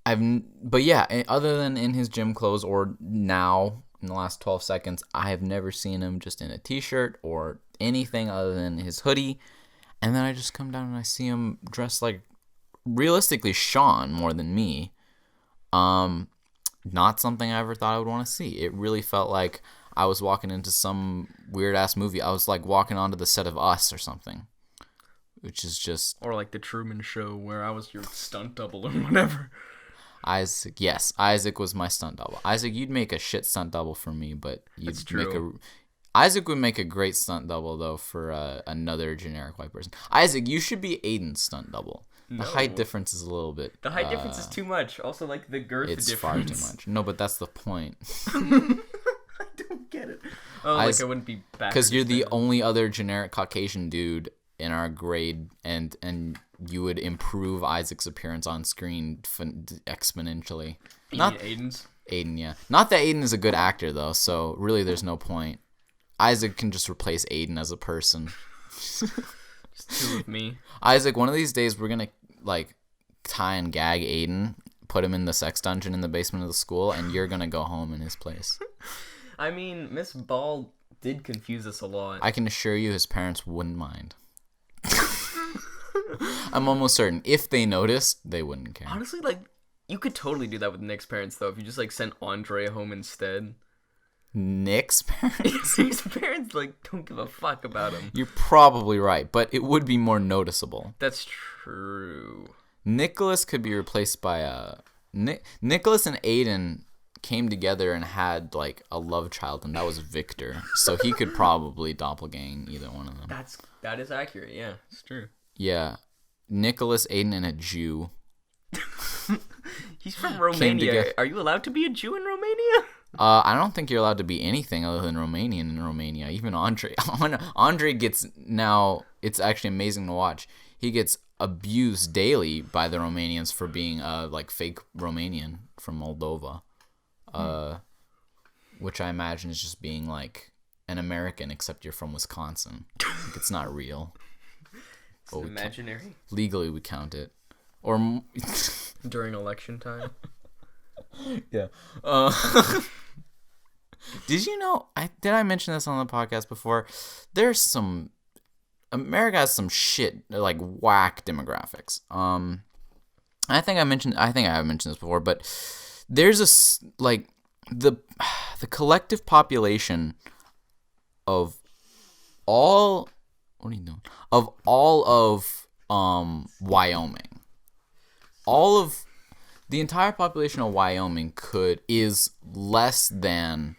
Speaker 1: other than in his gym clothes or now in the last 12 seconds, I have never seen him just in a t-shirt or anything other than his hoodie. And then I just come down and I see him dressed like, realistically, Sean more than me. Not something I ever thought I would want to see. It really felt like I was walking into some weird-ass movie. I was like walking onto the set of Us or something. Which is just...
Speaker 2: Or like the Truman Show where I was your stunt double or whatever.
Speaker 1: Isaac was my stunt double. Isaac, you'd make a shit stunt double for me, but Isaac would make a great stunt double, though, for another generic white person. Isaac, you should be Aiden's stunt double. The height difference is a little bit...
Speaker 2: The height difference is too much. Also, like, the girth difference.
Speaker 1: It's far too much. No, but that's the point.
Speaker 2: I don't get it. Oh, I wouldn't be back.
Speaker 1: Because you're the only other generic Caucasian dude in our grade, and you would improve Isaac's appearance on screen exponentially.
Speaker 2: You mean Aiden's?
Speaker 1: Aiden, yeah. Not that Aiden is a good actor, though, so really there's no point. Isaac can just replace Aiden as a person.
Speaker 2: Just two of me.
Speaker 1: Isaac, one of these days we're gonna like tie and gag Aiden, put him in the sex dungeon in the basement of the school, and you're gonna go home in his place.
Speaker 2: I mean, Miss Ball did confuse us a lot.
Speaker 1: I can assure you his parents wouldn't mind. I'm almost certain. If they noticed, they wouldn't care.
Speaker 2: Honestly, like, you could totally do that with Nick's parents, though, if you just, like, sent Andre home instead.
Speaker 1: Nick's parents?
Speaker 2: His parents, like, don't give a fuck about him.
Speaker 1: You're probably right, but it would be more noticeable.
Speaker 2: That's true.
Speaker 1: Nicholas could be replaced by Nicholas and Aiden came together and had, like, a love child, and that was Victor. So he could probably doppelgang either one of them.
Speaker 2: That is accurate, yeah. It's true.
Speaker 1: Yeah. Nicholas, Aiden, and a Jew.
Speaker 2: He's from Romania. Are you allowed to be a Jew in Romania?
Speaker 1: I don't think you're allowed to be anything other than Romanian in Romania. Even Andre. Andre gets now. It's actually amazing to watch. He gets abused daily by the Romanians for being like fake Romanian from Moldova, which I imagine is just being like an American, except you're from Wisconsin. Like, it's not real.
Speaker 2: It's imaginary.
Speaker 1: Legally, we count it. Or
Speaker 2: during election time.
Speaker 1: Yeah. Did you know? Did I mention this on the podcast before? America has some shit like whack demographics. I think I have mentioned this before, but there's like the collective population of all. What are you doing? Of all of Wyoming, all of the entire population of Wyoming is less than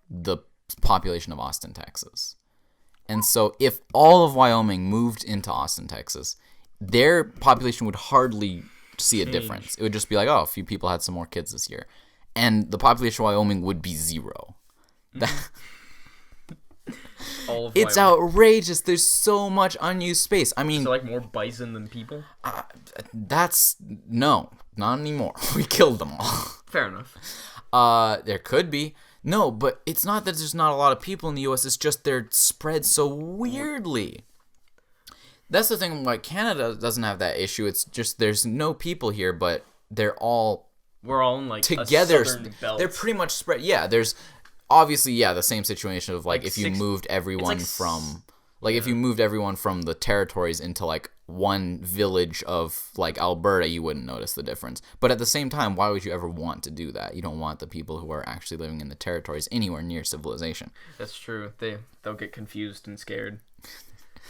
Speaker 1: the population of Austin, Texas. And so if all of Wyoming moved into Austin, Texas, their population would hardly see a difference. It would just be like, oh, a few people had some more kids this year. And the population of Wyoming would be zero. It's outrageous. There's so much unused space. I mean,
Speaker 2: so like more bison than people?
Speaker 1: No, not anymore. We killed them all.
Speaker 2: Fair enough.
Speaker 1: There could be. No, but it's not that there's not a lot of people in the U.S. It's just they're spread so weirdly. That's the thing. Like Canada doesn't have that issue. It's just there's no people here, but we're all
Speaker 2: in like
Speaker 1: together.
Speaker 2: A southern belt.
Speaker 1: They're pretty much spread. Yeah, there's obviously the same situation of like if you moved everyone from if you moved everyone from the territories into like one village of like Alberta, you wouldn't notice the difference. But at the same time, why would you ever want to do that? You don't want the people who are actually living in the territories anywhere near civilization. That's
Speaker 2: true. They'll get confused and scared.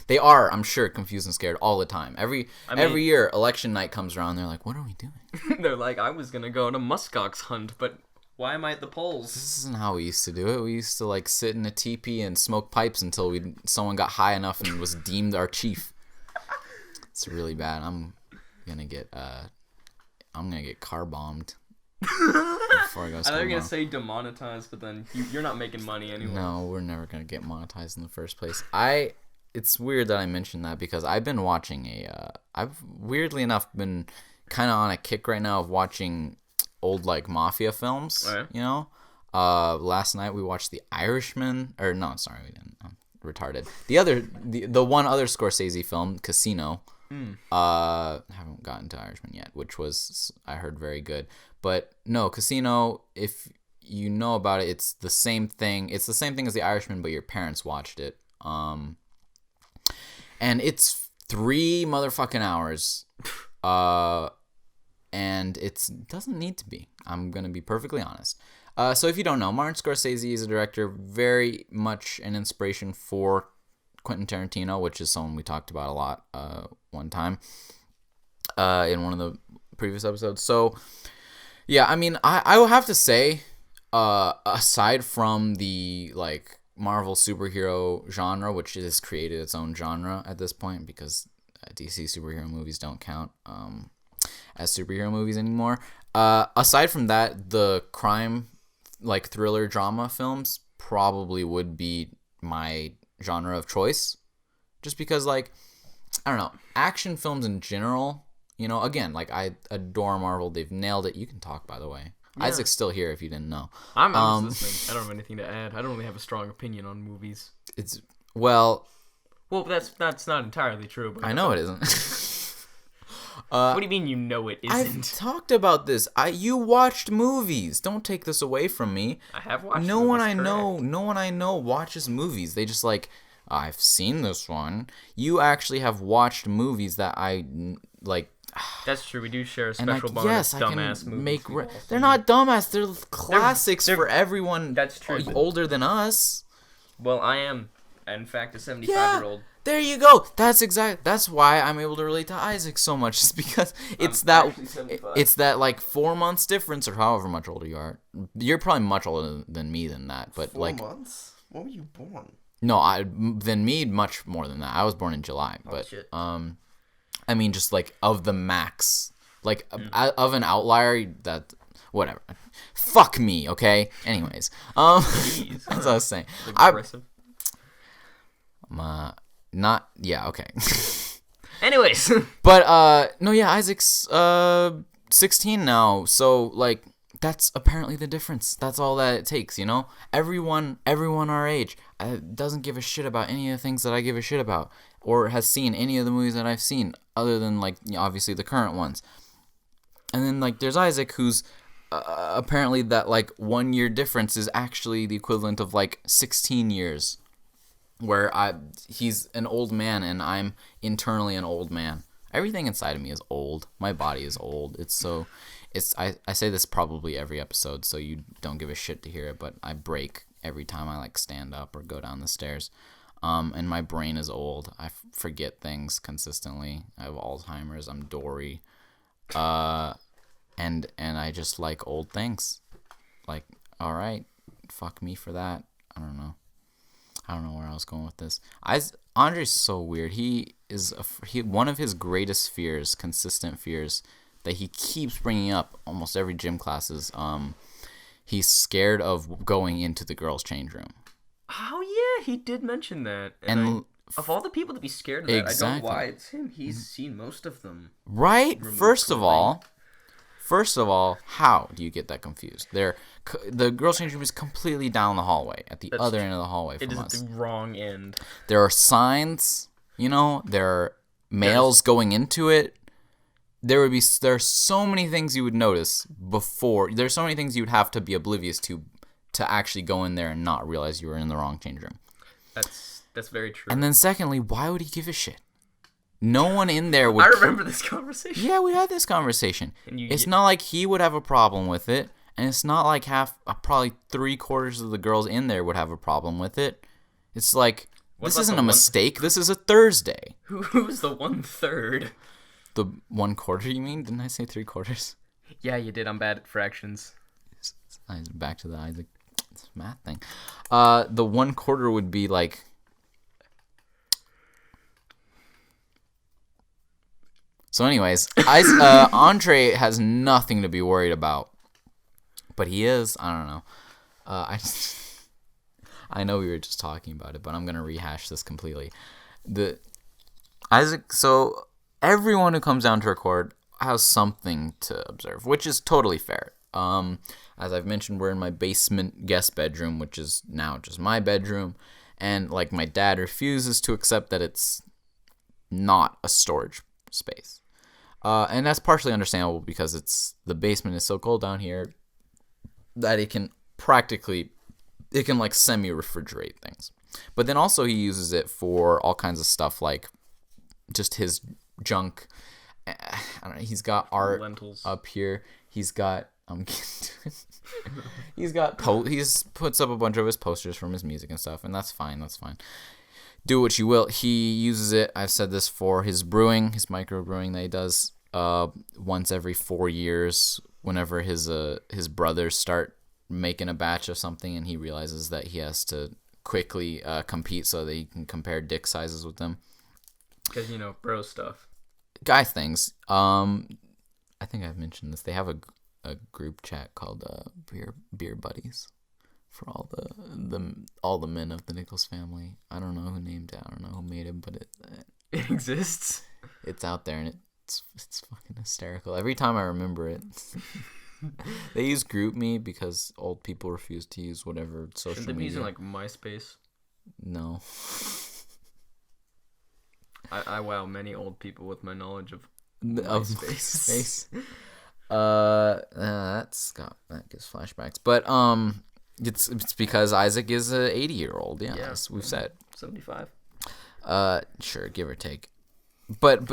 Speaker 1: They are, I'm sure, confused and scared all the time. Every year, election night comes around, they're like, what are we doing?
Speaker 2: They're like, I was going to go on a muskox hunt, but why am I at the polls?
Speaker 1: This isn't how we used to do it. We used to like sit in a teepee and smoke pipes until someone got high enough and was deemed our chief. It's really bad. I'm gonna get car bombed before I go.
Speaker 2: I thought you were gonna say demonetized, but then you're not making money anyway.
Speaker 1: No, we're never gonna get monetized in the first place. It's weird that I mentioned that because I've been watching I've weirdly enough been kind of on a kick right now of watching old like mafia films.
Speaker 2: Oh, yeah?
Speaker 1: You know, last night we watched The Irishman. Or no, sorry, we didn't. I'm retarded. The one other Scorsese film, Casino. I haven't gotten to Irishman yet, which was I heard very good. But no, Casino, if you know about it, it's the same thing. It's the same thing as The Irishman, but your parents watched it. And it's 3 motherfucking hours. And it doesn't need to be. I'm gonna be perfectly honest. So if you don't know, Martin Scorsese is a director very much an inspiration for Quentin Tarantino, which is someone we talked about a lot one time in one of the previous episodes. So yeah, I mean, I will have to say, aside from the like Marvel superhero genre, which has created its own genre at this point because DC superhero movies don't count as superhero movies anymore. Aside from that, the crime like thriller drama films probably would be my genre of choice, just because like I don't know, action films in general, you know, again, like I adore Marvel. They've nailed it. You can talk, by the way. Yeah. Isaac's still here if you didn't know.
Speaker 2: I'm just listening. I don't have anything to add. I don't really have a strong opinion on movies.
Speaker 1: It's well,
Speaker 2: Well, that's not entirely true. But
Speaker 1: I know it isn't.
Speaker 2: what do you mean you know it
Speaker 1: I've
Speaker 2: isn't?
Speaker 1: talked about this. You watched movies. Don't take this away from me.
Speaker 2: I have watched
Speaker 1: No
Speaker 2: movies,
Speaker 1: one I
Speaker 2: correct.
Speaker 1: know, no one I know watches movies. They just like, I've seen this one. You actually have watched movies that I like.
Speaker 2: That's true. We do share a
Speaker 1: And
Speaker 2: special bond
Speaker 1: yes,
Speaker 2: of
Speaker 1: I
Speaker 2: dumbass
Speaker 1: can
Speaker 2: movies.
Speaker 1: make.
Speaker 2: we've all
Speaker 1: They're
Speaker 2: seen.
Speaker 1: not dumbass. They're classics
Speaker 2: they're-
Speaker 1: for everyone.
Speaker 2: That's true, but-
Speaker 1: Older than us.
Speaker 2: Well, I am, in fact, a 75-year-old.
Speaker 1: Yeah. There you go. That's why I'm able to relate to Isaac so much. It's because it's
Speaker 2: actually 75.
Speaker 1: it's that like 4 months difference or however much older you are. You're probably much older than me than that, but
Speaker 3: 4
Speaker 1: like
Speaker 3: months? When were you born?
Speaker 1: no, than me much more than that. I was born in July, but
Speaker 2: shit.
Speaker 1: I mean just like of the max, like of an outlier that whatever. Fuck me, okay? Anyways,
Speaker 2: Jeez.
Speaker 1: as I was saying,
Speaker 2: Aggressive.
Speaker 1: not yeah, okay.
Speaker 2: Anyways.
Speaker 1: But no, yeah, Isaac's 16 now, so like that's apparently the difference. That's all that it takes, you know. Everyone our age doesn't give a shit about any of the things that I give a shit about, or has seen any of the movies that I've seen, other than like obviously the current ones. And then like there's Isaac, who's apparently that like 1 year difference is actually the equivalent of like 16 years. Where he's an old man and I'm internally an old man. Everything inside of me is old. My body is old. I say this probably every episode, so you don't give a shit to hear it, but I break every time I like stand up or go down the stairs. And my brain is old. I forget things consistently. I have Alzheimer's. I'm Dory. And I just like old things. Like, all right, fuck me for that. I don't know where I was going with this. Andre's so weird. He is one of his greatest fears, consistent fears, that he keeps bringing up almost every gym classes. He's scared of going into the girls' change room.
Speaker 2: Oh yeah, he did mention that. And of all the people to be scared of that,
Speaker 1: Exactly.
Speaker 2: I don't know why it's him. He's seen most of them.
Speaker 1: Right? First of all, how do you get that confused? The girls' change room is completely down the hallway, at the other end of the hallway from us.
Speaker 2: It is at the wrong end.
Speaker 1: There are signs, there are males going into it. There are so many things you would notice before. There's so many things you would have to be oblivious to actually go in there and not realize you were in the wrong change room.
Speaker 2: That's very true.
Speaker 1: And then secondly, why would he give a shit? No one in there would.
Speaker 2: I remember this conversation.
Speaker 1: Yeah, we had this conversation. It's not like he would have a problem with it, and it's not like probably 3/4 of the girls in there would have a problem with it. It's like, this isn't a mistake. This is a Thursday.
Speaker 2: Who's the 1/3?
Speaker 1: The 1/4, you mean? Didn't I say 3/4?
Speaker 2: Yeah, you did. I'm bad at fractions.
Speaker 1: Back to the Isaac math thing. The 1/4 would be like. So anyways, Andre has nothing to be worried about, but he is. I don't know. I know we were just talking about it, but I'm gonna rehash this completely. So everyone who comes down to record has something to observe, which is totally fair. As I've mentioned, we're in my basement guest bedroom, which is now just my bedroom, and like my dad refuses to accept that it's not a storage space. And that's partially understandable because the basement is so cold down here that it can like semi-refrigerate things. But then also he uses it for all kinds of stuff, like just his junk. I don't know. He's got art
Speaker 2: Lentils.
Speaker 1: up here. He's got he puts up a bunch of his posters from his music and stuff, and that's fine. Do what you will. He uses it, I've said this, for his brewing, his micro brewing that he does once every 4 years whenever his brothers start making a batch of something and he realizes that he has to quickly compete so that he can compare dick sizes with them.
Speaker 2: Because, bro stuff.
Speaker 1: Guy things. I think I've mentioned this. They have a group chat called Beer Buddies. For all the men of the Nichols family. I don't know who named it. I don't know who made it, but it
Speaker 2: exists.
Speaker 1: It's out there, and it's fucking hysterical. Every time I remember it, they use GroupMe because old people refuse to use whatever social media.
Speaker 2: Shouldn't they be using like MySpace?
Speaker 1: No.
Speaker 3: I wow many old people with my knowledge of
Speaker 1: space. That gives flashbacks. But it's because Isaac is a 80-year-old. Yeah, as we've said.
Speaker 3: 75.
Speaker 1: Sure, give or take. But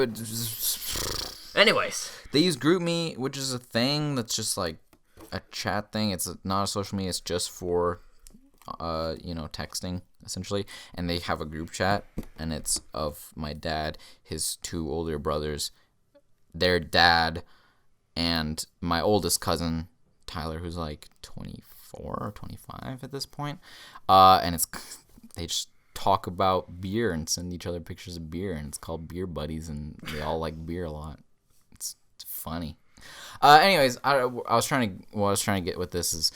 Speaker 3: anyways,
Speaker 1: they use GroupMe, which is a thing that's just like a chat thing. It's not a social media. It's just for texting essentially. And they have a group chat, and it's of my dad, his 2 older brothers, their dad, and my oldest cousin Tyler, who's like 24 or 25 at this point. And they just talk about beer and send each other pictures of beer, and it's called Beer Buddies, and they all like beer a lot. It's funny. Anyways, I was trying to get with this is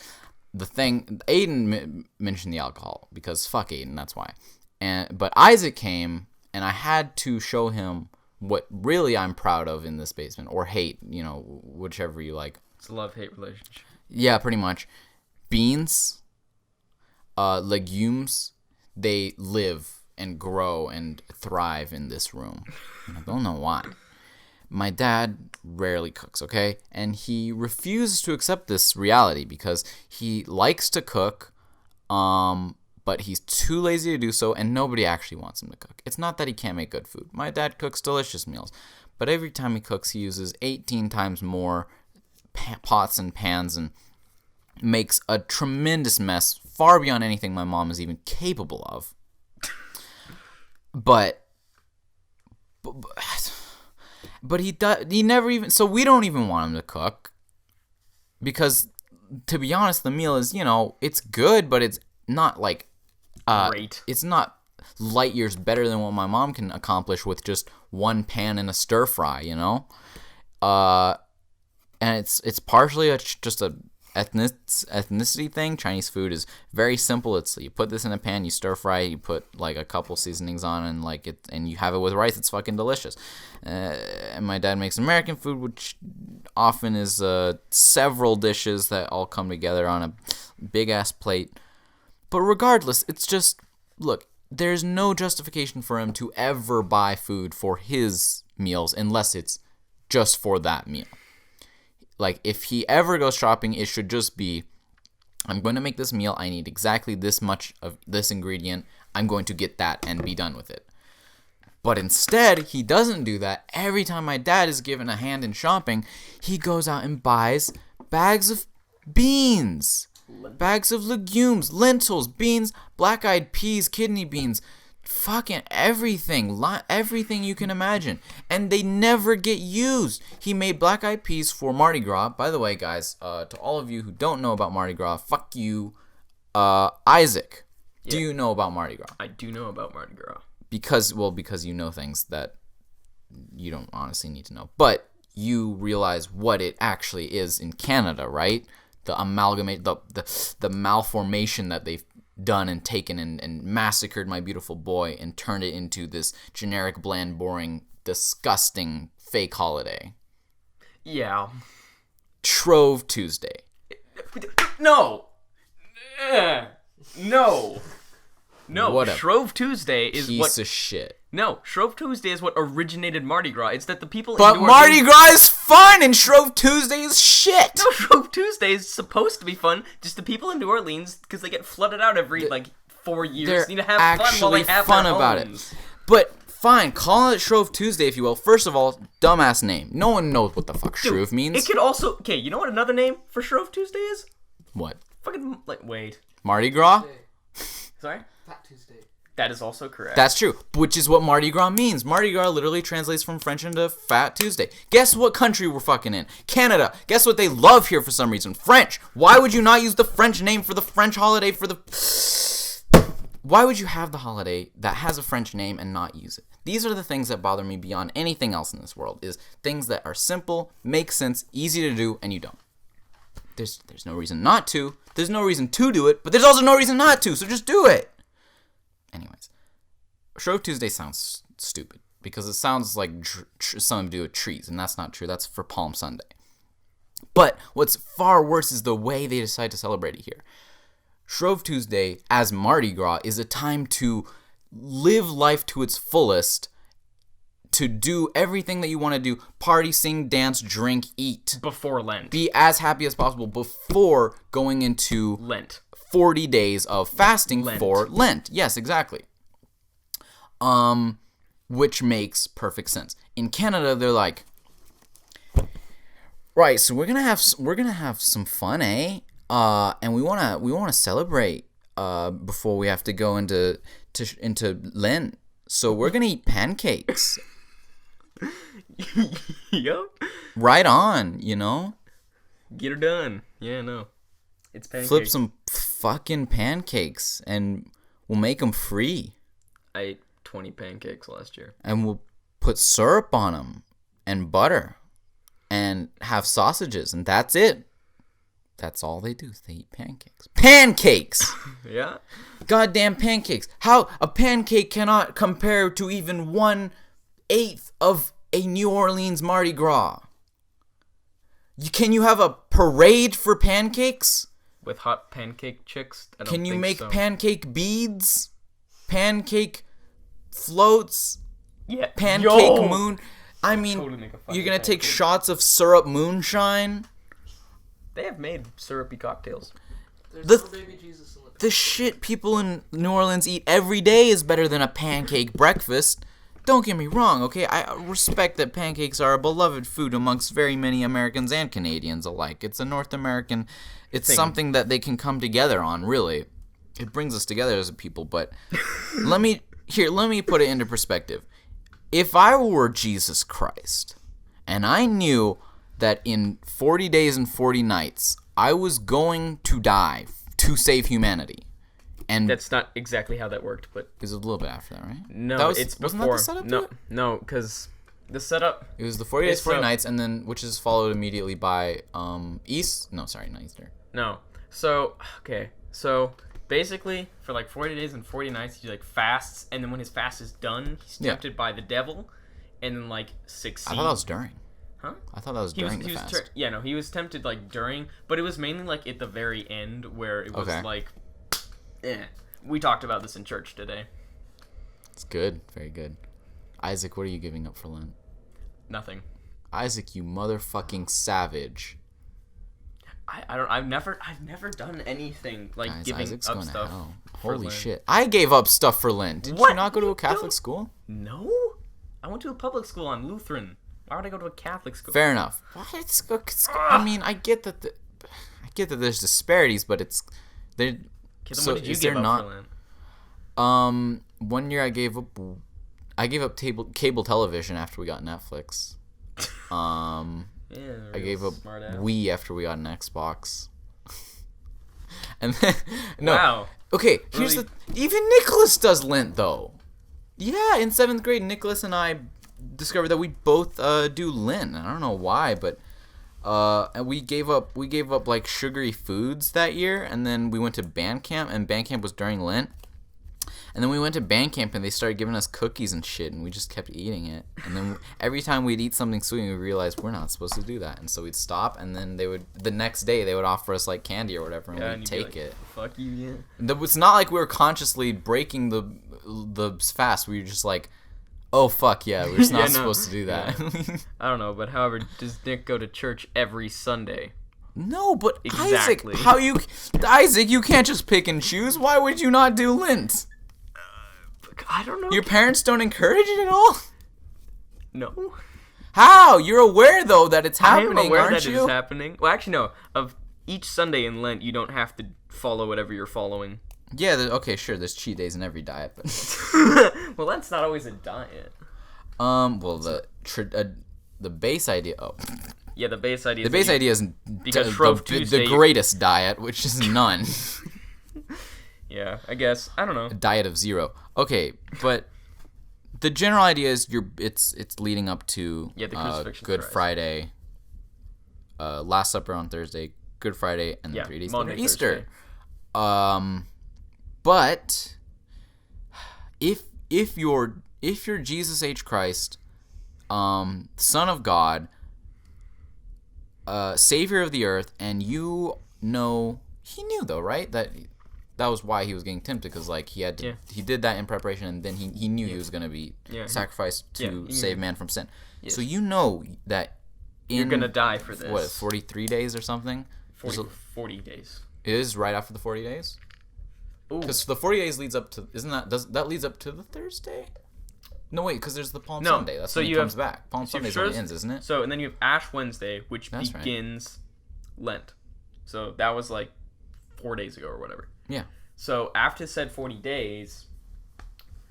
Speaker 1: the thing. Aiden mentioned the alcohol because fuck Aiden, that's why. But Isaac came, and I had to show him what really I'm proud of in this basement, or hate, whichever you like.
Speaker 3: It's a love-hate relationship.
Speaker 1: Yeah, pretty much. Beans, legumes, they live and grow and thrive in this room. And I don't know why. My dad rarely cooks, okay? And he refuses to accept this reality because he likes to cook, but he's too lazy to do so, and nobody actually wants him to cook. It's not that he can't make good food. My dad cooks delicious meals, but every time he cooks, he uses 18 times more pots and pans and makes a tremendous mess, far beyond anything my mom is even capable of. But he never even, so we don't even want him to cook, because to be honest, the meal is, it's good, but it's not like
Speaker 3: great.
Speaker 1: It's not light years better than what my mom can accomplish with just one pan and a stir fry, and it's partially just a ethnicity thing. Chinese food is very simple. It's you put this in a pan, you stir fry, you put like a couple seasonings on, and you have it with rice. It's fucking delicious. And my dad makes American food, which often is several dishes that all come together on a big ass plate. But regardless, it's just, look, there's no justification for him to ever buy food for his meals unless it's just for that meal. Like, if he ever goes shopping, it should just be, I'm going to make this meal. I need exactly this much of this ingredient. I'm going to get that and be done with it. But instead, he doesn't do that. Every time my dad is given a hand in shopping, he goes out and buys bags of beans, bags of legumes, lentils, beans, black-eyed peas, kidney beans, fucking everything you can imagine, and they never get used. He made black-eyed peas for Mardi Gras. By the way, guys, to all of you who don't know about Mardi Gras, fuck you. Isaac, do you know about Mardi Gras?
Speaker 3: I do know about Mardi Gras.
Speaker 1: Because you know things that you don't honestly need to know, but you realize what it actually is in Canada, right? The amalgamate, the malformation that they've done and taken and massacred my beautiful boy and turned it into this generic, bland, boring, disgusting fake holiday.
Speaker 3: Yeah.
Speaker 1: Shrove Tuesday.
Speaker 3: No. No.
Speaker 1: What a
Speaker 3: Shrove Tuesday is
Speaker 1: piece of shit.
Speaker 3: No, Shrove Tuesday is what originated Mardi Gras. It's that the people.
Speaker 1: But Mardi Gras is fun, and Shrove Tuesday is shit.
Speaker 3: No, Shrove Tuesday is supposed to be fun. Just the people in New Orleans, because they get flooded out every 4 years, need to have fun while they have
Speaker 1: fun
Speaker 3: their
Speaker 1: about
Speaker 3: homes.
Speaker 1: it. But fine, call it Shrove Tuesday if you will. First of all, dumbass name. No one knows what the fuck Shrove means.
Speaker 3: It could also. Okay, you know what another name for Shrove Tuesday is?
Speaker 1: What?
Speaker 3: Fucking wait.
Speaker 1: Mardi Gras.
Speaker 3: Sorry.
Speaker 4: Fat Tuesday.
Speaker 3: That is also correct.
Speaker 1: That's true, which is what Mardi Gras means. Mardi Gras literally translates from French into Fat Tuesday. Guess what country we're fucking in? Canada. Guess what they love here for some reason? French. Why would you not use the French name for the French holiday for the... Why would you have the holiday that has a French name and not use it? These are the things that bother me beyond anything else in this world, is things that are simple, make sense, easy to do, and you don't. There's no reason not to. There's no reason to do it, but there's also no reason not to, so just do it. Anyways, Shrove Tuesday sounds stupid because it sounds like something to do with trees, and that's not true. That's for Palm Sunday. But what's far worse is the way they decide to celebrate it here. Shrove Tuesday, as Mardi Gras, is a time to live life to its fullest to do everything that you want to do: party, sing, dance, drink, eat,
Speaker 2: Before Lent.
Speaker 1: be as happy as possible before going into
Speaker 2: Lent.
Speaker 1: 40 days of fasting
Speaker 2: Lent.
Speaker 1: for Lent. Yes, exactly. Which makes perfect sense. In Canada, they're like, right, so we're gonna have some fun, eh? And we wanna celebrate before we have to go into Lent. So we're gonna eat pancakes.
Speaker 2: Yep.
Speaker 1: Right on, you know.
Speaker 2: Get her done. Yeah, no. It's pancakes.
Speaker 1: Flip some fucking pancakes, and we'll make them free.
Speaker 2: I ate 20 pancakes last year.
Speaker 1: And we'll put syrup on them and butter and have sausages, and that's it. That's all they do. They eat pancakes. Pancakes!
Speaker 2: Yeah?
Speaker 1: Goddamn pancakes. How a pancake cannot compare to even 1/8 of a New Orleans Mardi Gras. Can you have a parade for pancakes?
Speaker 2: With hot pancake chicks? I don't
Speaker 1: Can you
Speaker 2: think
Speaker 1: make
Speaker 2: so.
Speaker 1: pancake beads? Pancake floats?
Speaker 2: Yeah.
Speaker 1: Pancake moon? I mean,
Speaker 2: Totally make a fucking
Speaker 1: you're gonna take
Speaker 2: pancake.
Speaker 1: shots of syrup moonshine?
Speaker 2: They have made syrupy cocktails.
Speaker 4: There's
Speaker 1: The-
Speaker 4: no baby Jesus in the
Speaker 1: The shit people in New Orleans eat every day is better than a pancake breakfast. Don't get me wrong, okay? I respect that pancakes are a beloved food amongst very many Americans and Canadians alike. It's a North American... It's
Speaker 2: Thing.
Speaker 1: something that they can come together on, really. It brings us together as a people, but... let me put it into perspective. If I were Jesus Christ, and I knew that in 40 days and 40 nights, I was going to die to save humanity. And
Speaker 2: That's not exactly how that worked, but
Speaker 1: it was a little bit after that, right?
Speaker 2: no,
Speaker 1: That was-
Speaker 2: it's
Speaker 1: wasn't
Speaker 2: before.
Speaker 1: that the setup to
Speaker 2: no,
Speaker 1: it?
Speaker 2: no, because the setup.
Speaker 1: It was the 40 days,
Speaker 2: It's
Speaker 1: 40
Speaker 2: so-
Speaker 1: nights, and then which is followed immediately by not Easter.
Speaker 2: No. So, okay. So, basically, for like 40 days and 40 nights, he like fasts, and then when his fast is done, he's
Speaker 1: Yeah.
Speaker 2: tempted by the devil, and then like succeeds.
Speaker 1: I thought that was during.
Speaker 2: Huh?
Speaker 1: I thought that was during the fast.
Speaker 2: He was tempted like during, but it was mainly like at the very end where it was
Speaker 1: Okay.
Speaker 2: like, We talked about this in church today.
Speaker 1: It's good, very good. Isaac, what are you giving up for Lent?
Speaker 2: Nothing.
Speaker 1: Isaac, you motherfucking savage.
Speaker 2: I've never done anything like
Speaker 1: Guys,
Speaker 2: giving
Speaker 1: Isaac's
Speaker 2: up
Speaker 1: going to
Speaker 2: stuff.
Speaker 1: hell.
Speaker 2: for
Speaker 1: Holy
Speaker 2: Lent.
Speaker 1: shit. I gave up stuff for Lent. Did you
Speaker 2: What?
Speaker 1: not go to a
Speaker 2: You
Speaker 1: Catholic
Speaker 2: don't-
Speaker 1: school?
Speaker 2: No, I went to a public school. I'm Lutheran. Why would I go to a Catholic school?
Speaker 1: Fair enough. I mean, I get that there's disparities, but it's there.
Speaker 2: Kid, then
Speaker 1: So
Speaker 2: what did you
Speaker 1: is
Speaker 2: give
Speaker 1: there
Speaker 2: up
Speaker 1: not?
Speaker 2: for Lent?
Speaker 1: 1 year I gave up cable television after we got Netflix.
Speaker 2: Yeah,
Speaker 1: I gave up
Speaker 2: smart ass.
Speaker 1: Wii after we got an Xbox. And then no.
Speaker 2: Wow.
Speaker 1: Okay, here's
Speaker 2: Really?
Speaker 1: even Nicholas does Lent though. Yeah, in 7th grade, Nicholas and I discovered that we both do Lent. I don't know why, but and we gave up like sugary foods that year, and then we went to band camp, and band camp was during Lent. And then we went to band camp, and they started giving us cookies and shit, and we just kept eating it. And then every time we'd eat something sweet, we realized we're not supposed to do that. And so we'd stop, and then the next day they would offer us like candy or whatever, and
Speaker 2: Yeah,
Speaker 1: we'd
Speaker 2: and you'd be
Speaker 1: take
Speaker 2: like,
Speaker 1: it.
Speaker 2: Fuck you, yeah.
Speaker 1: It's not like we were consciously breaking the fast. We were just like, oh fuck yeah, we're just not
Speaker 2: Yeah, no.
Speaker 1: supposed to do that.
Speaker 2: I don't know, but however, does Nick go to church every Sunday?
Speaker 1: No, but
Speaker 2: Exactly.
Speaker 1: Isaac, you can't just pick and choose. Why would you not do Lent?
Speaker 2: I don't know.
Speaker 1: Your parents don't encourage it at all?
Speaker 2: No.
Speaker 1: How? You're aware though that it's
Speaker 2: I am
Speaker 1: happening,
Speaker 2: aware
Speaker 1: aren't
Speaker 2: that
Speaker 1: you?
Speaker 2: it is happening. Well, actually, no. Of each Sunday in Lent, you don't have to follow whatever you're following.
Speaker 1: Yeah, okay, sure. There's cheat days in every diet, but
Speaker 2: Well, that's not always a diet.
Speaker 1: well, the base idea. Oh,
Speaker 2: Yeah, the base idea.
Speaker 1: the base idea is
Speaker 2: Because
Speaker 1: the
Speaker 2: Shrove Tuesday-
Speaker 1: greatest diet, which is none.
Speaker 2: Yeah, I guess. I don't know.
Speaker 1: A diet of zero. Okay, but the general idea is it's leading up to
Speaker 2: Yeah, the crucifixion of
Speaker 1: Good
Speaker 2: Christ.
Speaker 1: Friday, Last Supper on Thursday, Good Friday, and then
Speaker 2: Yeah,
Speaker 1: 3 days
Speaker 2: Monday,
Speaker 1: later Easter.
Speaker 2: Thursday.
Speaker 1: But if you're Jesus H. Christ, Son of God, Savior of the earth, and you know he knew though, right? That that was why he was getting tempted, because like he had to, he did that in preparation, and then he knew he was going to be sacrificed to save man from sin. Yes. So you know that
Speaker 2: you're going to die for this.
Speaker 1: What, 43 days or something?
Speaker 2: 40 days.
Speaker 1: It is right after the 40 days? Because the 40 days leads up to, that leads up to the Thursday? No, wait, because there's the Palm Sunday. That's when he comes back. Palm Sunday is when it ends, isn't it?
Speaker 2: So, and then you have Ash Wednesday, which begins Lent. So that was like 4 days ago or whatever.
Speaker 1: Yeah.
Speaker 2: So after said 40 days,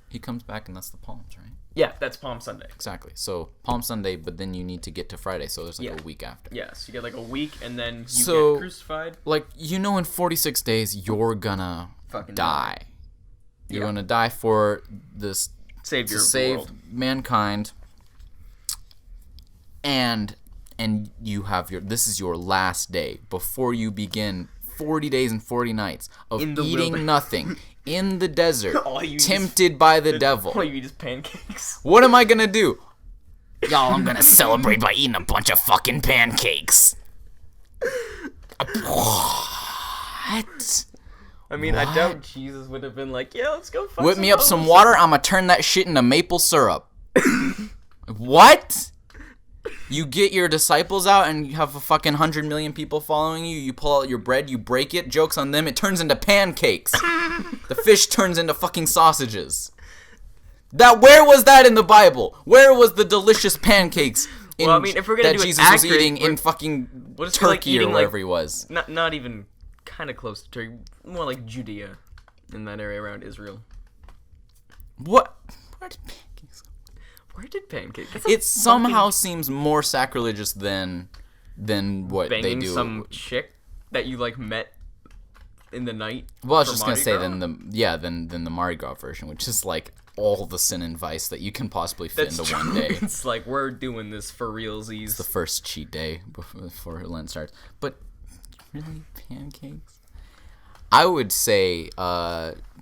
Speaker 1: he comes back, and that's the Palms, right?
Speaker 2: Yeah, that's Palm Sunday.
Speaker 1: Exactly. So Palm Sunday, but then you need to get to Friday, so there's like a week after.
Speaker 2: Yeah, so you get like a week, and then you get crucified.
Speaker 1: Like, in 46 days, you're gonna die. You're gonna die for this
Speaker 2: Savior
Speaker 1: to
Speaker 2: of
Speaker 1: save
Speaker 2: the world.
Speaker 1: mankind, and you have this is your last day before you begin 40 days and 40 nights of eating nothing in the desert, tempted by the devil.
Speaker 2: All you eat is pancakes.
Speaker 1: What am I gonna do? Y'all, I'm gonna celebrate by eating a bunch of fucking pancakes. What?
Speaker 2: I mean, I doubt Jesus would have been like, yeah, let's go fuck
Speaker 1: Whip me up some water, I'm gonna turn that shit into maple syrup. What? You get your disciples out and you have a fucking 100 million people following you. You pull out your bread, you break it. Joke's on them. It turns into pancakes. The fish turns into fucking sausages. Where was that in the Bible? Where was the delicious pancakes
Speaker 2: if we're gonna
Speaker 1: that Jesus was eating in fucking Turkey or wherever he was?
Speaker 2: Not even kind of close to Turkey. More like Judea, in that area around Israel.
Speaker 1: What?
Speaker 2: Where did pancakes?
Speaker 1: It somehow seems more sacrilegious than what they do.
Speaker 2: Some chick that you like met in the night.
Speaker 1: Well, I was just gonna say than the Mardi Gras version, which is like all the sin and vice that you can possibly fit into one day.
Speaker 2: It's like, we're doing this for realsies.
Speaker 1: It's the first cheat day before Lent starts. But really, pancakes? I would say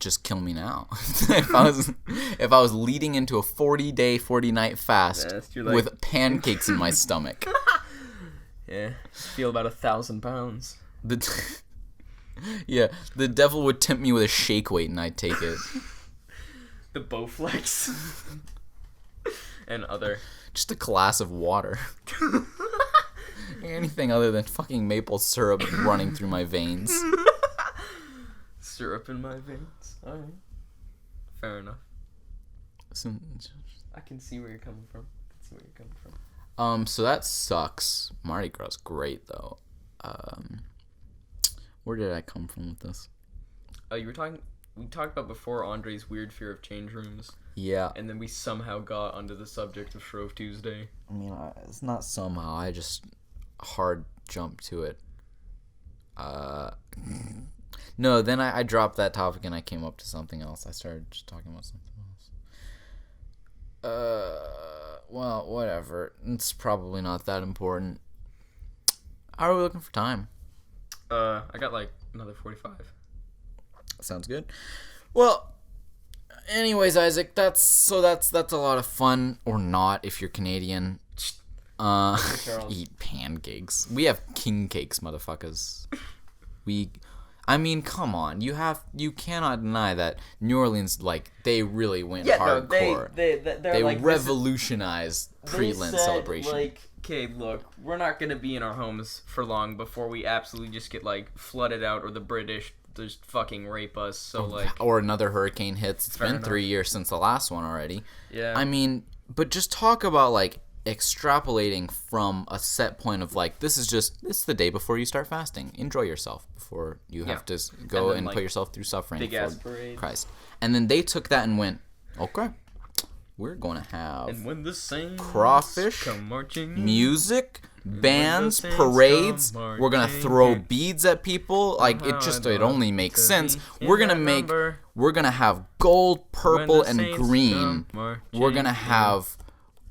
Speaker 1: just kill me now. if I was leading into a 40-day, 40-night fast with pancakes in my stomach.
Speaker 2: Yeah, feel about 1,000 pounds.
Speaker 1: Yeah, the devil would tempt me with a shake weight, and I'd take it.
Speaker 2: The Bowflex. And other.
Speaker 1: Just a glass of water. Anything other than fucking maple syrup running through my veins.
Speaker 2: Syrup in my veins. Alright. Fair enough. I can see where you're coming from.
Speaker 1: So that sucks. Mardi Gras is great, though. Where did I come from with this?
Speaker 2: We talked about before Andre's weird fear of change rooms.
Speaker 1: Yeah.
Speaker 2: And then we somehow got onto the subject of Shrove Tuesday.
Speaker 1: I mean, it's not somehow. I just hard jumped to it. No, then I dropped that topic and I came up to something else. I started just talking about something else. Well, whatever. It's probably not that important. How are we looking for time?
Speaker 2: I got like another 45.
Speaker 1: Sounds good. Well, anyways, Isaac, that's a lot of fun, or not if you're Canadian. Eat pancakes. We have king cakes, motherfuckers. I mean, come on. You cannot deny that New Orleans, like, they really went hardcore. They like, revolutionized pre-Lent celebration.
Speaker 2: Like, okay, look, we're not gonna be in our homes for long before we absolutely just get like flooded out, or the British just fucking rape us. So
Speaker 1: or another hurricane hits. It's been 3 years since the last one already.
Speaker 2: Yeah.
Speaker 1: I mean, but just talk about like extrapolating from a set point of like, this is the day before you start fasting. Enjoy yourself before you have to go and put yourself through suffering for Christ. And then they took that and went, okay, we're going to have
Speaker 2: and when the saints
Speaker 1: crawfish,
Speaker 2: come marching,
Speaker 1: music, bands, parades. We're going to throw beads at people. Like, it only makes sense. We're going to have gold, purple, and green. We're going to have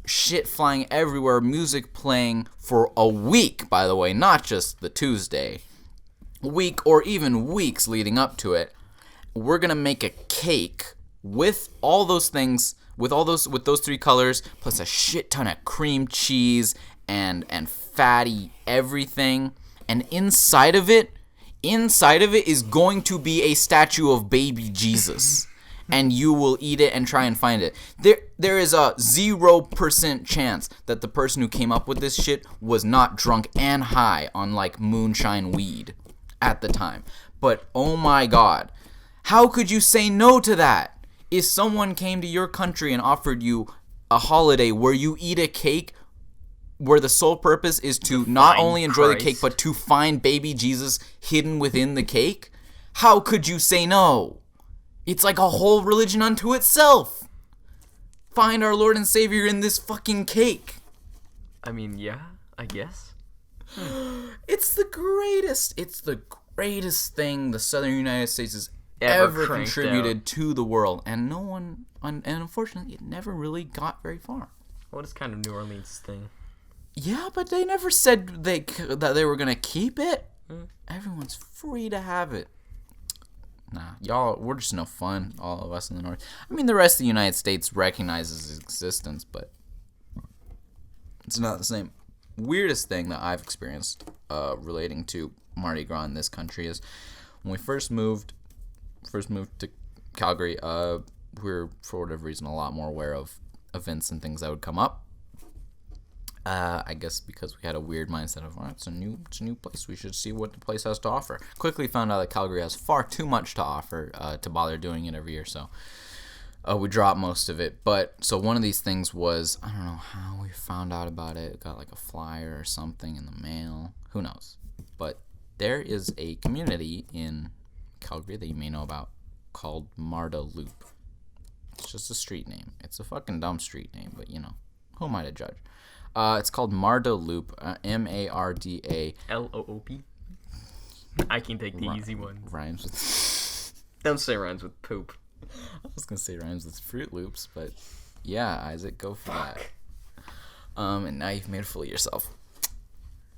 Speaker 1: shit flying everywhere, music playing for a week, by the way, not just the Tuesday. Week or even weeks leading up to it. We're going to make a cake with all those things, with those three colors, plus a shit ton of cream cheese and fatty everything. And inside of it inside of it is going to be a statue of baby Jesus. And you will eat it and try and find it. There is a 0% chance that the person who came up with this shit was not drunk and high on like moonshine weed at the time. But oh my god, how could you say no to that? If someone came to your country and offered you a holiday where you eat a cake where the sole purpose is to not only enjoy the cake but to find baby Jesus hidden within the cake, how could you say no? It's like a whole religion unto itself. Find our Lord and Savior in this fucking cake.
Speaker 2: I mean, yeah, I guess.
Speaker 1: It's the greatest. It's the greatest thing the Southern United States has ever contributed to the world. And no one, and unfortunately, it never really got very far.
Speaker 2: What is kind of New Orleans thing?
Speaker 1: Yeah, but they never said that they were going to keep it. Everyone's free to have it. Nah, y'all, we're just no fun, all of us in the North. I mean, the rest of the United States recognizes its existence, but it's not the same. Weirdest thing that I've experienced relating to Mardi Gras in this country is when we first moved to Calgary, we were, for whatever reason, a lot more aware of events and things that would come up. I guess because we had a weird mindset of, it's a new place. We should see what the place has to offer. Quickly found out that Calgary has far too much to offer to bother doing it every year. So we dropped most of it. But so one of these things was, I don't know how we found out about it. It got like a flyer or something in the mail. Who knows? But there is a community in Calgary that you may know about called Marda Loop. It's just a street name. It's a fucking dumb street name, but who am I to judge? It's called Marda Loop, Marda
Speaker 2: Loop. I can take the easy one.
Speaker 1: Rhymes with...
Speaker 2: Don't say rhymes with poop.
Speaker 1: I was going to say rhymes with Fruit Loops, but yeah, Isaac, go for that. And now you've made a fool of yourself.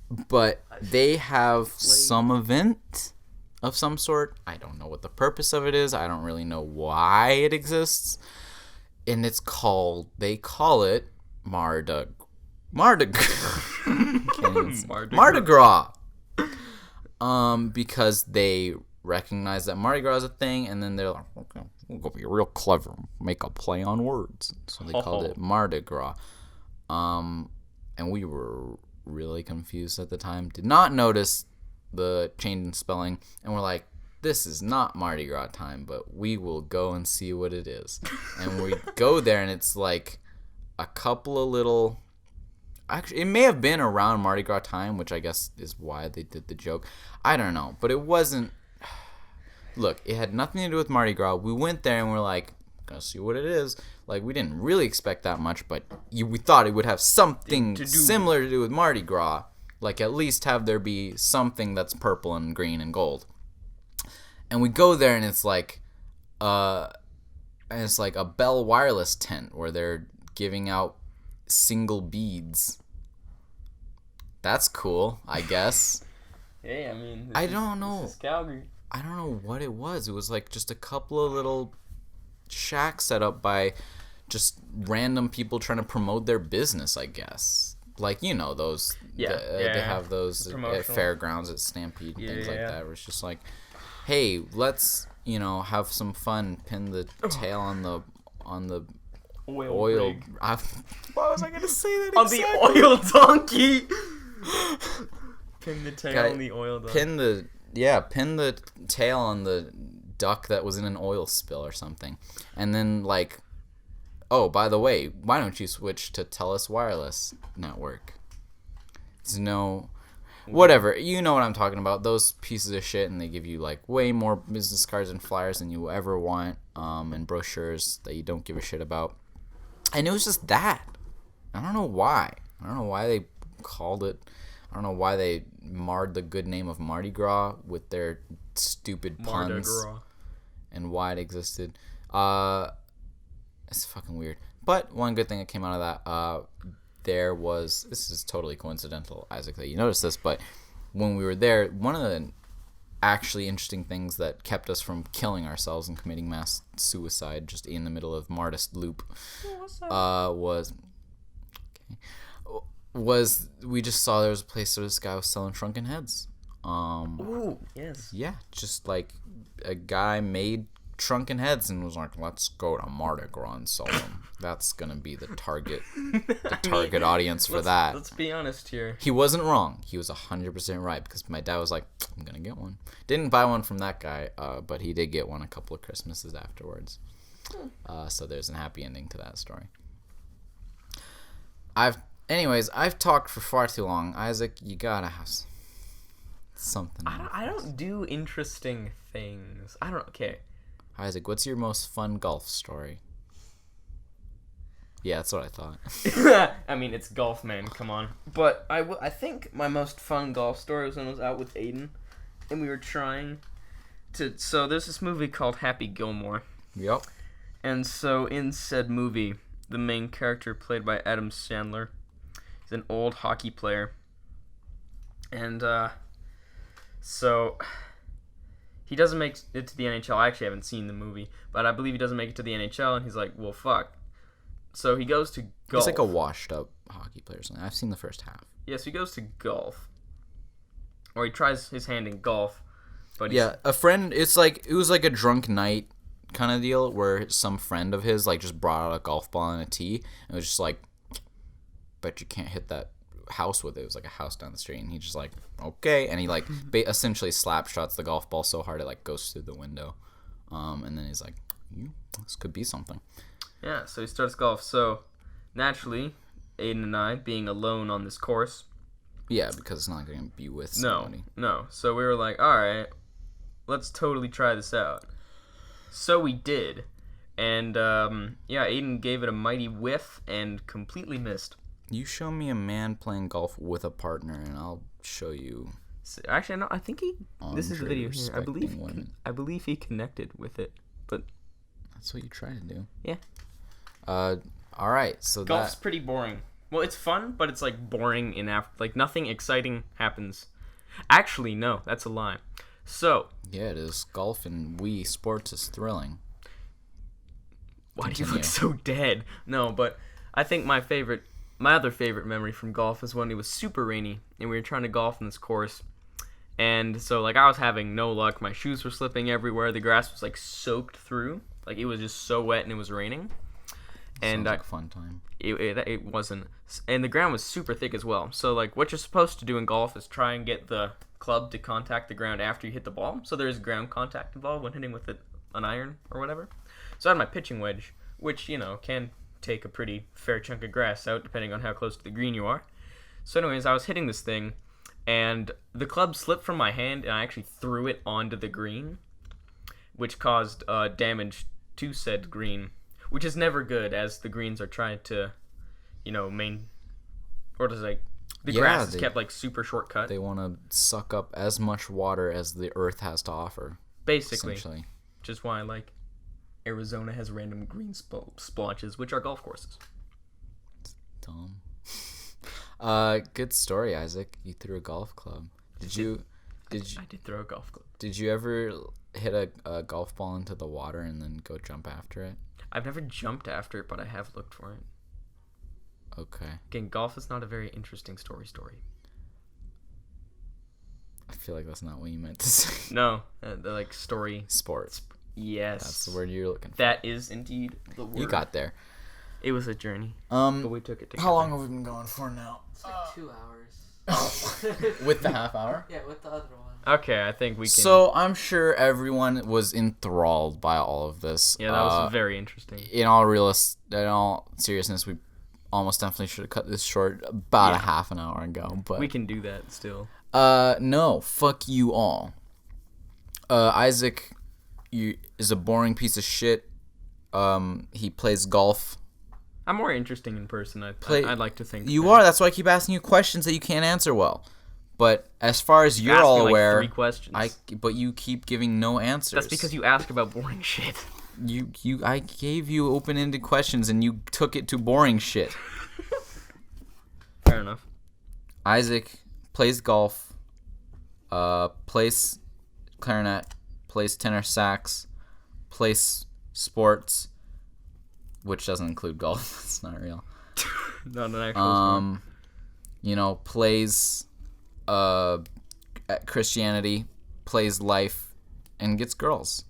Speaker 1: But they have some event of some sort. I don't know what the purpose of it is. I don't really know why it exists. And they call it Mardi Gras. Because they recognize that Mardi Gras is a thing, and then they're like, okay, we'll go be real clever, make a play on words. So they called it Mardi Gras. And we were really confused at the time. Did not notice the change in spelling, and we're like, this is not Mardi Gras time, but we will go and see what it is. And we go there, and it's like a couple of little... Actually, it may have been around Mardi Gras time, which I guess is why they did the joke. I don't know, but it wasn't... Look, it had nothing to do with Mardi Gras. We went there, and we're like, gonna see what it is. Like, we didn't really expect that much, but we thought it would have something similar to do with Mardi Gras. Like, at least have there be something that's purple and green and gold. And we go there, and it's like a Bell Wireless tent where they're giving out single beads. That's cool, I guess.
Speaker 2: Hey, I mean,
Speaker 1: I don't know.
Speaker 2: This is Calgary.
Speaker 1: I don't know what it was. It was like just a couple of little shacks set up by just random people trying to promote their business, I guess. Like, those. They have those at fairgrounds, at Stampede and things like that, where it's just like, hey, let's, have some fun, pin the tail on the oil. Why was I going to say that?
Speaker 2: On the oil donkey. Pin the tail on the oil donkey.
Speaker 1: Pin the tail on the duck that was in an oil spill or something. And then, like, oh, by the way, why don't you switch to TELUS Wireless Network? Whatever. You know what I'm talking about. Those pieces of shit, and they give you, like, way more business cards and flyers than you ever want, and brochures that you don't give a shit about. And it was just that. I don't know why. I don't know why they called it. I don't know why they marred the good name of Mardi Gras with their stupid puns. And why it existed. It's fucking weird. But one good thing that came out of that, this is totally coincidental, Isaac, that you noticed this, but when we were there, one of the actually interesting things that kept us from killing ourselves and committing mass suicide just in the middle of Marda Loop was we just saw there was a place where this guy was selling shrunken heads
Speaker 2: Ooh, yes.
Speaker 1: Yeah, just like a guy made shrunken heads and was like, let's go to Mardi Gras and sell them. That's gonna be the target audience for that.
Speaker 2: Let's be honest here.
Speaker 1: He wasn't wrong. He was 100% right, because my dad was like, I'm gonna get one. Didn't buy one from that guy, but he did get one a couple of Christmases afterwards. So there's a happy ending to that story. I've talked for far too long. Isaac, you gotta have something.
Speaker 2: I don't do interesting things. Okay.
Speaker 1: Isaac, what's your most fun golf story? Yeah, that's what I thought.
Speaker 2: I mean, it's golf, man. Come on. But I think my most fun golf story was when I was out with Aiden, and we were trying to. So there's this movie called Happy Gilmore.
Speaker 1: Yep.
Speaker 2: And so in said movie, the main character, played by Adam Sandler, is an old hockey player. And so he doesn't make it to the NHL. I actually haven't seen the movie, but I believe he doesn't make it to the NHL, and he's like, well, fuck. So he goes to golf.
Speaker 1: He's like a washed-up hockey player or something. I've seen the first half.
Speaker 2: Yes, he goes to golf. Or he tries his hand in golf. But
Speaker 1: yeah, a friend, it was like a drunk night kind of deal where some friend of his like just brought out a golf ball and a tee, and it was just like, bet you can't hit that house with it. It was like a house down the street, and he just like, okay, and he like essentially slap shots the golf ball so hard it like goes through the window, and then he's like, this could be something.
Speaker 2: Yeah, so he starts golf. So naturally, Aiden and I, being alone on this course,
Speaker 1: yeah, because it's not going to be with somebody.
Speaker 2: No. So we were like, all right, let's totally try this out. So we did, and Aiden gave it a mighty whiff and completely missed.
Speaker 1: You show me a man playing golf with a partner, and I'll show you.
Speaker 2: Actually, no. I think this is the video here. I
Speaker 1: Women.
Speaker 2: believe he connected with it, but
Speaker 1: that's what you try to do.
Speaker 2: Yeah.
Speaker 1: All right. So
Speaker 2: golf's pretty boring. Well, it's fun, but it's like boring like nothing exciting happens. Actually, no, that's a lie. So
Speaker 1: yeah, it is. Golf and Wii Sports is thrilling.
Speaker 2: Why do you look so dead? No, but I think my other favorite memory from golf is when it was super rainy and we were trying to golf in this course. And so like I was having no luck. My shoes were slipping everywhere. The grass was like soaked through. Like it was just so wet and it was raining. And
Speaker 1: sounds like a fun time.
Speaker 2: It wasn't. And the ground was super thick as well. So like what you're supposed to do in golf is try and get the club to contact the ground after you hit the ball. So there's ground contact involved when hitting with an iron or whatever. So I had my pitching wedge, which, can take a pretty fair chunk of grass out depending on how close to the green you are. So anyways, I was hitting this thing, and the club slipped from my hand, and I actually threw it onto the green, which caused damage to said green, which is never good, as the greens are trying to, the grass is kept like super shortcut.
Speaker 1: They want to suck up as much water as the earth has to offer.
Speaker 2: Basically. Which is why like Arizona has random green splotches, which are golf courses.
Speaker 1: Dumb. Good story, Isaac. You threw a golf club. I
Speaker 2: did throw a golf club.
Speaker 1: Did you ever hit a golf ball into the water and then go jump after it?
Speaker 2: I've never jumped after it, but I have looked for it.
Speaker 1: Okay.
Speaker 2: Again, golf is not a very interesting story.
Speaker 1: I feel like that's not what you meant to say.
Speaker 2: No, the like story.
Speaker 1: Sports.
Speaker 2: Yes.
Speaker 1: That's the word you're looking for.
Speaker 2: That is indeed the word.
Speaker 1: You got there.
Speaker 2: It was a journey. But we took it together.
Speaker 1: How long have we been going for now?
Speaker 4: It's like 2 hours.
Speaker 1: With the half hour?
Speaker 4: Yeah, with the other one.
Speaker 2: Okay, I think we can.
Speaker 1: So I'm sure everyone was enthralled by all of this.
Speaker 2: Yeah, that was very interesting.
Speaker 1: In all seriousness, we almost definitely should have cut this short about a half an hour ago. But
Speaker 2: we can do that still.
Speaker 1: No, fuck you all. Isaac is a boring piece of shit. He plays golf.
Speaker 2: I'm more interesting in person. I'd like to think.
Speaker 1: You are. That's why I keep asking you questions that you can't answer well. But as far as you're all aware,
Speaker 2: 3 questions.
Speaker 1: But you keep giving no answers.
Speaker 2: That's because you ask about boring shit.
Speaker 1: I gave you open-ended questions and you took it to boring shit.
Speaker 2: Fair enough.
Speaker 1: Isaac plays golf, plays clarinet, plays tenor sax, plays sports, which doesn't include golf. It's not real.
Speaker 2: Not an actual sport.
Speaker 1: Plays at Christianity, plays life, and gets girls.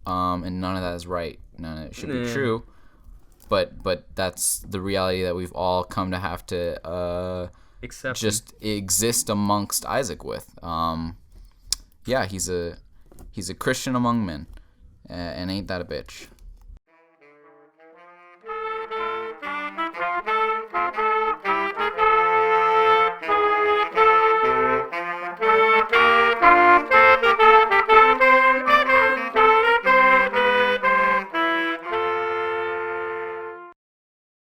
Speaker 1: And none of that is right. None of it should be true. But that's the reality that we've all come to have to just exist amongst Isaac with. Yeah, he's a Christian among men, and ain't that a bitch?